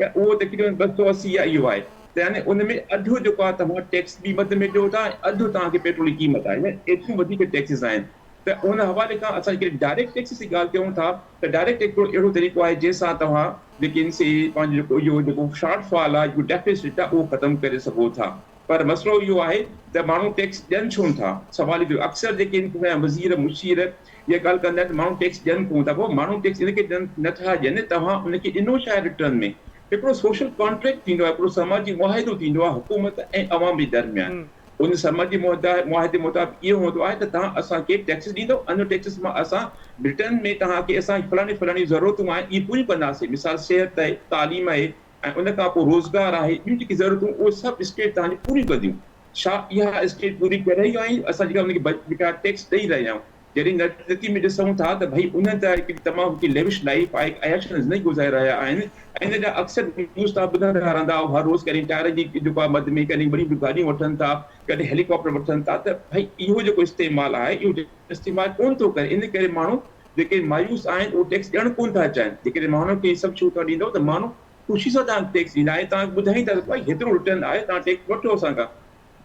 त उहो तक़रीबन 280 आहे, इहो आहे। त यानी उन में अधु जेको आहे तव्हां टैक्स बि मद में ॾियो था, अधु तव्हांखे पेट्रोल जी क़ीमत आहे। एतिरियूं वधीक टैक्सिस आहिनि। त उन हवाले खां असां जेके डायरेक्ट टैक्स जी ॻाल्हि कयूं था त डायरेक्ट टैक्स अहिड़ो तरीक़ो आहे जंहिंसां तव्हां लेकिन से पंहिंजो जेको इहो जेको शॉर्टफॉल आहे, जेको डेफिसिट आहे, उहो ख़तमु करे सघो था। पर मसइलो इहो आहे त माण्हू टैक्स ॾियनि छो था? सवाल इहो अक्सर जेके वज़ीर मुशीर इहा ॻाल्हि कंदा आहिनि माण्हू टैक्स ॾियनि कोन था। पोइ माण्हू टैक्स इनखे नथा ॾियनि, तव्हां उनखे ॾिनो छा आहे रिटर्न में? हिकिड़ो सोशल कॉन्ट्रैक्ट थींदो आहे, हिकिड़ो समाजी मुआहिदो थींदो आहे हुकूमत ऐं अवाम जे दरमियान। उन समाजी मुआहिदे मुताबिक़ इहो हूंदो आहे त तव्हां असांखे टैक्स ॾींदो, अन टैक्सिस मां असां रिटर्न में तव्हांखे असां फलाणी ज़रूरतूं आहिनि इहे पूरी कंदासीं। मिसाल सिहत आहे, तालीम आहे ऐं उन खां पोइ रोज़गार आहे, ॿियूं जेकी ज़रूरतूं उहे सभु स्टेट तव्हांजी पूरी कंदियूं। छा इहा स्टेट पूरी करे रहियूं आहिनि? असां जेका उनखे जेका टैक्स ॾेई रहिया आहियूं। जॾहिं नतीजे में ॾिसूं था त भई उन त हिकिड़ी तमामु हिकिड़ी लेविश लाइफ आहे, ऐश ज़िंदगी गुज़ारे रहिया आहिनि ऐं इन जा अक्सर न्यूज़ तव्हां ॿुधंदा रहंदा आहियो। हर रोज़ कॾहिं टायर जी जेको आहे मद में, कॾहिं वॾी गाॾियूं वठनि था, कॾहिं हेलीकॉप्टर वठनि था। त भई इहो जेको इस्तेमालु आहे इहो इस्तेमालु कोन थो करे। इन करे माण्हू जेके मायूस आहिनि उहे टैक्स ॾियणु कोन था चाहिनि। जेकॾहिं माण्हू खे सभु छूट ॾींदो त माण्हू ख़ुशी सां तव्हां टैक्स ॾींदा ऐं तव्हां ॿुधाईंदा त भई हेतिरो रिटर्न आहे, तव्हां टैक्स वठो असां खां।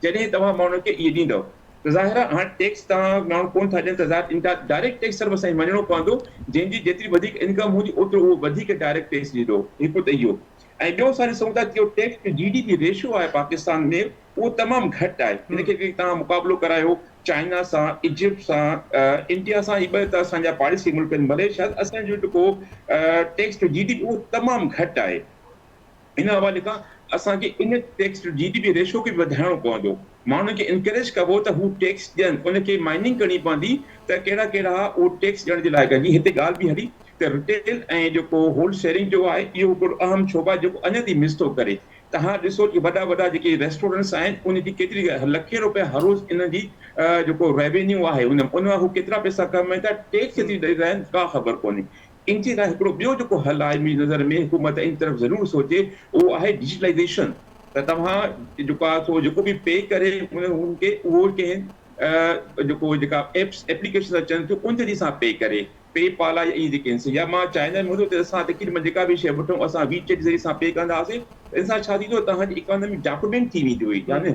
जॾहिं तव्हां माण्हू खे इहे ॾींदव त ज़ाहिर आहे हाणे टैक्स तव्हां माण्हू कोन था ॾियनि त डायरेक्ट टैक्स सिर्फ़ु असांखे मञिणो पवंदो। जंहिंजी जेतिरी वधीक इनकम हूंदी ओतिरो उहो वधीक डायरेक्ट टैक्स ॾींदो। हिकु त इहो ऐं ॿियो असां ॾिसूं था कि टैक्स जो GDP रेशियो आहे पाकिस्तान में उहो तमामु घटि आहे। इनखे तव्हां मुक़ाबिलो करायो चाइना सां, इजिप्ट सां, इंडिया सां, इहे ॿ त असांजा पाड़ेसी मुल्क आहिनि। मलेशिया असांजो जेको टैक्स जो GDP उहो तमामु घटि आहे। इन हवाले खां असांखे इन टैक्स जो GDP रेशियो खे वधाइणो पवंदो। माण्हुनि खे इनकरेज कबो त हू टैक्स ॾियनि, उनखे माइनिंग करणी पवंदी त कहिड़ा कहिड़ा उहो टैक्स ॾियण जे लाइ कनि। हिते ॻाल्हि बि हली त रिटेल ऐं जेको होलसेलिंग जो आहे इहो हिकिड़ो अहम शोबा आहे जेको अञा थी मिस थो करे। तव्हां ॾिसो कि वॾा वॾा जेके रेस्टोरेंट्स आहिनि उनजी केतिरी लखे रुपया हर रोज़ इन जी जेको रेवेन्यू आहे उन मां हू केतिरा पैसा कमाइनि था, टैक्स केतिरी ॾेई रहिया आहिनि का ख़बर कोन्हे। इन जे लाइ हिकिड़ो ॿियो जेको हल आहे मुंहिंजी नज़र में, हुकूमत इन तरफ़ ज़रूरु सोचे, उहो आहे डिजिटलाइज़ेशन। त तव्हां जेको आहे सो जेको बि पे करे उनखे उहो कंहिं जेका एप्स एप्लीकेशन अचनि थियूं उन जरिए सां पे करे, पे पाल आहे इहे जेके आहिनि। या मां चाहींदा आहियूं त असां तक़रीबन जेका बि शइ वठूं असां वीचे जे ज़रिए सां पे कंदा हुआसीं। इन सां छा थींदो, तव्हांजी इकोनॉमी डॉक्यूमेंट थी वेंदी हुई, यानी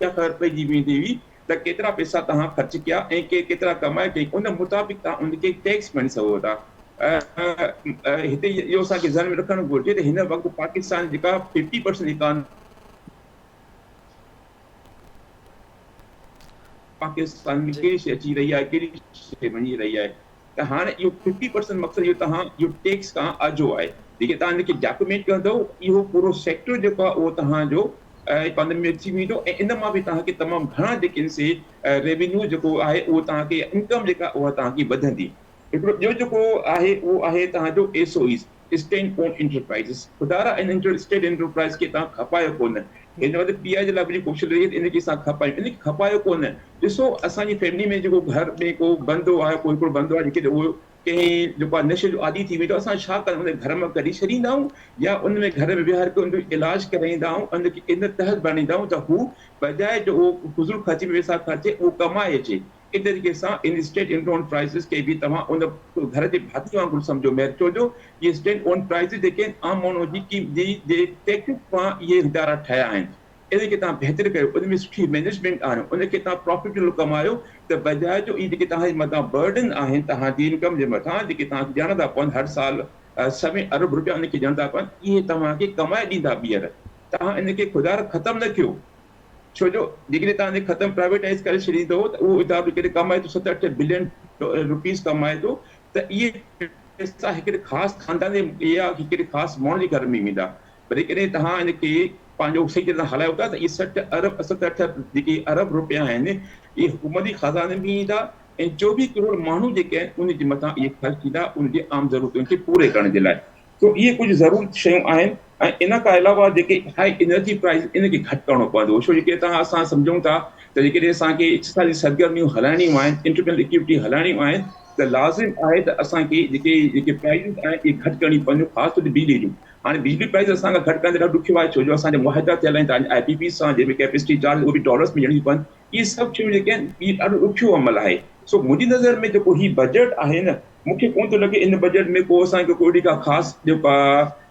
ख़बर पइजी वेंदी हुई त केतिरा पैसा तव्हां ख़र्च कया ऐं केतिरा कमाए कई, उन मुताबिक़ तव्हां उनखे टैक्स भरे सघो था। हिते इहो असांखे ज़हन में रखणु घुरिजे त हिन वक़्तु पाकिस्तान जेका 50% इकोनॉमी पाकिस्तान में कहिड़ी शइ अची रही आहे, कहिड़ी शइ वञी रही आहे। त हाणे इहो 50% मक़सदु इहो तव्हां इहो टैक्स खां आजो आहे। जेके तव्हां हिनखे डॉक्यूमेंट कंदव इहो पूरो सेक्टर जेको आहे उहो तव्हांजो इकोनॉमी में अची वेंदो ऐं इन मां बि तव्हांखे तमामु घणा जेके से रेवेन्यू जेको आहे उहो तव्हांखे इनकम जेका उहा तव्हांखे वधंदी। हिकिड़ो ॿियो जेको आहे उहो आहे तव्हांजो SOEs, स्टेट ओन एंटरप्राइज़िस। खुदारा इन स्टेट एंटरप्राइज़ खे तव्हां खपायो कोन। हिन वक़्तु PI जे लाइ वरी कोशिशि रही इनखे असां खपायूं, इनखे खपायो कोन। ॾिसो असांजी फैमिली में जेको घर में को बंदो आहे, कोई हिकिड़ो बंदो आहे जेके उहो कंहिं जेको आहे नशे जो आदी थी वेंदो, असां छा कंदा आहियूं, घर मां कढी छॾींदा आहियूं या उन में घर में विहारे करे उनजो इलाज कराईंदा आहियूं, उनखे इन तहत बणाईंदा आहियूं त हू बजाए जो उहो फुज़ूल ख़र्ची में पैसा ख़र्चे उहो कमाए अचे। इन तरीक़े सां इन स्टेट एंटरप्राइज़िस खे बि तव्हां उन घर जे भाती वांगुरु सम्झो महर छो जो ये स्टेट एंटरप्राइज़िस जेके आम माण्हू जी टैक्स मां इहे इदारा ठहिया आहिनि इनखे तव्हां बहितर कयो उन में सुठी मैनेजमेंट आणियो उनखे तव्हां प्रॉफिटेबल कमायो त बजाए जो इहे जेके तव्हांजे मथां बर्डन आहिनि तव्हांजी इनकम जे मथां जेके तव्हांखे ॾियणा था पवनि हर साल 6 अरब रुपया उनखे ॾियणा था पवनि इहे तव्हांखे कमाए ॾींदा ॿीहर तव्हां इनखे ख़ुदा ख़तमु न कयो छो जो जेकॾहिं तव्हां ख़तमु प्राइवेटाइज़ करे छॾींदो त उहो इदारो केॾे कमाए थो 7-8 बिलियन रुपीस कमाए थो त इहे पैसा हिकिड़े ख़ासि खानदान या हिकिड़े ख़ासि माण्हू जे घर में वेंदा पर जेकॾहिं तव्हां इनखे पंहिंजो सही तरह हलायो था त इहे 7-8 जेके अरब रुपया आहिनि इहे हुकूमती ख़ज़ाने में ईंदा ऐं 24 करोड़ माण्हू जेके आहिनि उन जे मथां इहे ख़र्च थींदा उनजे आम ज़रूरतुनि खे पूरे करण जे लाइ तो इहे कुझु ज़रूर शयूं आहिनि ऐं इन खां अलावा जेके हाई एनर्जी प्राइस इनखे घटि करणो पवंदो छो जेके असां सम्झूं था त जेकॾहिं असांखे इक़्तिसादी सरगर्मियूं हलाइणियूं आहिनि इंटरनल इक्विटी हलाइणियूं आहिनि त लाज़िम आहे त असांखे जेके प्राइज़िस आहिनि इहे घटि करिणी पवंदियूं ख़ासि तौर ते बिजली जूं हाणे बिजली प्राइस असांखां घटि करण ॾाढो ॾुखियो आहे छो जो असांजे मुआहिदा थियल आहिनि तव्हांजे IPP सां जंहिंमें कैपेसिटी चार्ज उहे बि डॉलर्स में ॾियणियूं पवनि इहे सभु शयूं जेके आहिनि इहे ॾाढो ॾुखियो अमल आहे सो मुंहिंजी नज़र में जेको हीउ बजट आहे न मूंखे कोन थो लॻे इन बजट में को असांखे कोई का ख़ासि जेका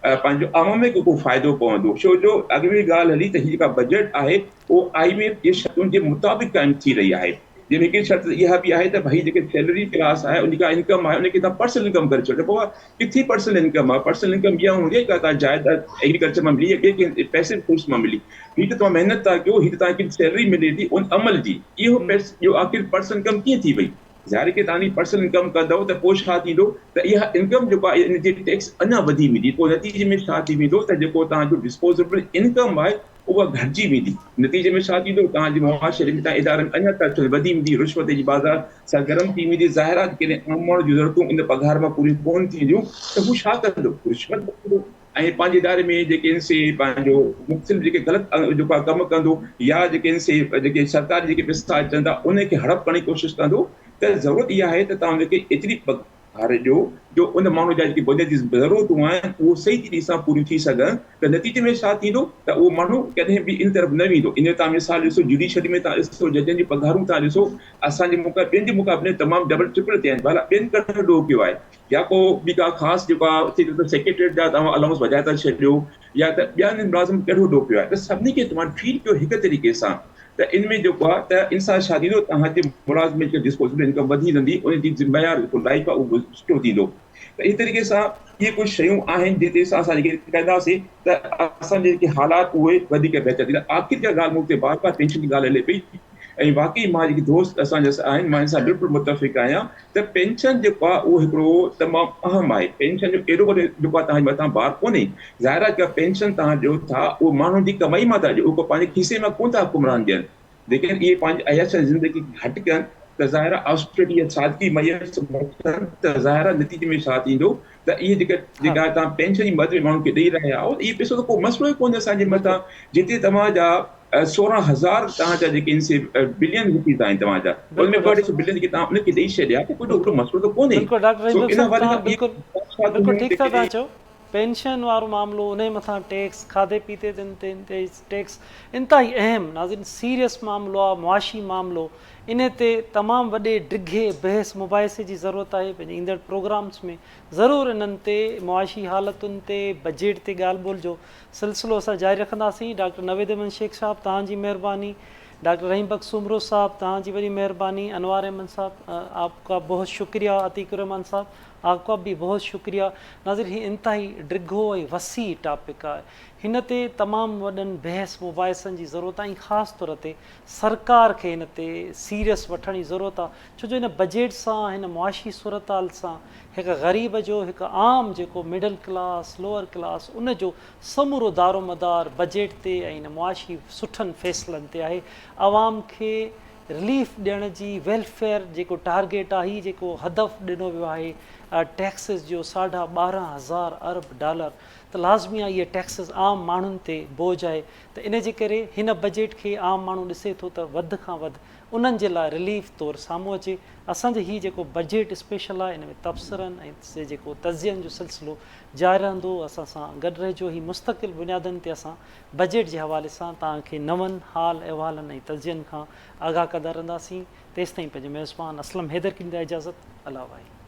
पंहिंजो आवाम में को फ़ाइदो पवंदो छो जो अॻ में ॻाल्हि हली त हीअ जेका बजट आहे उहो IMF जे शर्तुनि जे मुताबिक़ क़ाइमु थी रही आहे जंहिंमें हिकिड़ी शर्त इहा बि आहे त भई जेके सैलरी क्लास आहे उनका इनकम आहे उनखे तव्हां पर्सनल इनकम करे छॾियो पोइ किथे पर्सनल इनकम आहे पर्सनल इनकम इहा हूंदी आहे का तव्हां जायदाद एग्रीकल्चर मां मिली या ॿिए पैसे सोर्स मां मिली हीअ त तव्हां महिनत था कयो हीअ त तव्हांखे सैलरी मिले थी उन अमल जी इहो आख़िर पर्सनल इनकम कीअं थी वई ज़ाहिर के तव्हां पर्सनल इनकम कंदव त पोइ छा थींदो त इहा इनकम जेको आहे इन जे टैक्स अञा वधी वेंदी पोइ नतीजे में छा थी वेंदो त जेको तव्हांजो डिस्पोजेबल इनकम आहे उहा घटिजी वेंदी नतीजे में छा थींदो तव्हांजे मुआशरे में तव्हां इदारनि अञा त वधी वेंदी रिश्वत जी बाज़ार सरगर्म थी वेंदी ज़ाहिर आहे कॾहिं आम माण्हू जूं ज़रूरतूं इन पघार मां पूरी कोन थींदियूं त हू छा कंदो रिश्वत ऐं पंहिंजे इदारे में जेके इनसे पंहिंजो मुख़्तलिफ़ जेके ग़लति जेका कमु कंदो या जेके इनसे जेके सरकारी जेके पैसा अचनि था उनखे हड़प करण जी कोशिशि कंदो त ज़रूरत इहा आहे त तव्हां हुनखे एतिरी पघार ॾियो जो उन माण्हू जा जेके बुनियादी ज़रूरतूं आहिनि उहो सही तरीक़े सां पूरियूं थी सघनि त नतीजे में छा थींदो त उहो माण्हू कॾहिं बि इन तरफ़ न वेंदो इन तव्हां मिसाल ॾिसो जुडिशरी में तव्हां ॾिसो जजनि जी पघारूं तव्हां ॾिसो असांजे ॿियनि जे मुक़ाबले तमामु डबल ट्रिपल थिया आहिनि भला ॿियनि करण ॾोह पियो आहे या को ॿी का ख़ासि जेको आहे सेक्रेटरीट जा तव्हां अलाउंस वधाए था छॾियो या त ॿियनि मुलाज़िम कहिड़ो ॾोह पियो आहे त सभिनी खे तव्हां ट्रीट कयो हिकु तरीक़े सां त इनमें जेको आहे त इन सां छा थींदो तव्हांजे मुलाज़िम जो डिस्पोजेबल इनकम वधी वेंदी उन जी मयार जेको लाइफ आहे उहो सुठो थींदो त इन तरीक़े सां इहे कुझु शयूं आहिनि जिते सां असां जेके कंदासीं त असांजे जेके हालात उहे वधीक बहितर थींदा आख़िर जा ॻाल्हि मूं ते बार बार पेंशन जी ॻाल्हि हले पई ऐं वाक़ई मां जेके दोस्त असांजा आहिनि मां इन सां बिल्कुलु मुतफ़िक़ आहियां त पेंशन जेको आहे उहो हिकिड़ो तमामु अहम आहे पेंशन जो एॾो वॾो जेको आहे तव्हांजे मथां भार कोन्हे ज़ाहिर आहे की पेंशन तव्हां ॾियो था उहो माण्हुनि जी कमाई मां था ॾियो उहो पंहिंजे खीसे मां कोन था हुकुमरान ॾियनि लेकिन इहे पंहिंजी अयश ज़िंदगी घटि कनि त ज़ाहिर आहे ऑस्ट्रेलिया सादगी मैयर त ज़ाहिर आहे नतीजे में छा थींदो त इहे जेका तव्हां पेंशन जी मदद माण्हुनि खे ॾेई रहिया आहियो इहे पैसो त को मसइलो ई कोन्हे असांजे मथां जिते तव्हांजा 16,000 तव्हांजा जेके इनसे बिलियन रुपीज़ आहिनि तव्हांजा उनमें 250 बिलियन जेके तव्हां उनखे ॾेई छॾिया त कोई मसइलो त कोन्हे बिल्कुलु डॉक्टर रहीम साहब तव्हां बिल्कुलु ठीकु था तव्हां चओ पेंशन वारो मामिलो उन मथां टैक्स खाधे पीते ते टैक्स इंतिहाई अहम नाज़रीन सीरियस मामिलो आहे मुआशी मामिलो इन ते तमामु वॾे डिघे बहस मुबाहिसे जी ज़रूरत आहे पंहिंजे ईंदड़ प्रोग्राम्स में ज़रूरु इन्हनि ते मुआशी हालतुनि ते बजट ते ॻाल्हि ॿोल जो सिलसिलो असां जारी रखंदासीं डॉक्टर नवेद अहमद शेख साहब तव्हांजी महिरबानी डॉक्टर रहीम बख्श सुमरो साहब तव्हांजी वॾी महिरबानी अनवार अहमद साहब आपका बहुत शुक्रिया अतीक रहमान साहब आपका भी बहुत शुक्रिया नाज़िर ही इंतिहाई डिघो ऐं वसी टॉपिक आहे हिन ते तमामु वॾनि बहस मुबाहिसनि जी ज़रूरत आहे ऐं ख़ासि तौर ते सरकार खे हिन ते सीरियस वठण जी ज़रूरत आहे छो जो हिन बजट सां हिन मुआशी सूरत हाल सां हिकु ग़रीब जो हिकु आम जेको मिडल क्लास लोअर क्लास उन जो समूरो दारोमदार बजट ते ऐं हिन मुआशी सुठनि फ़ैसिलनि ते आहे आवाम खे रिलीफ ॾियण जी वेलफेयर जेको टारगेट आहे जेको हदफ़ ॾिनो वियो आहे टैक्सिस जो $12,500 अरब त लाज़मी आहे इहे टैक्सिस आम माण्हुनि ते बोझ आहे, त इन जे करे हिन बजट खे आम माण्हू ॾिसे थो त वधि खां वधि उन्हनि जे लाइ रिलीफ तौरु साम्हूं अचे। असांजो हीउ जेको बजट स्पेशल आहे इन में तबसरनि ऐं जेको तज़ियनि जो सिलसिलो जारी रहंदो। असां सां गॾु रहिजो। ही मुस्तक़िल बुनियादनि ते असां बजट जे हवाले सां तव्हांखे नवनि हाल अहिवालनि ऐं तज़ियनि खां आगाह कंदा रहंदासीं। तेसिताईं पंहिंजे मेज़बान असलम हैदर खे ॾींदा इजाज़त। अला वाहे।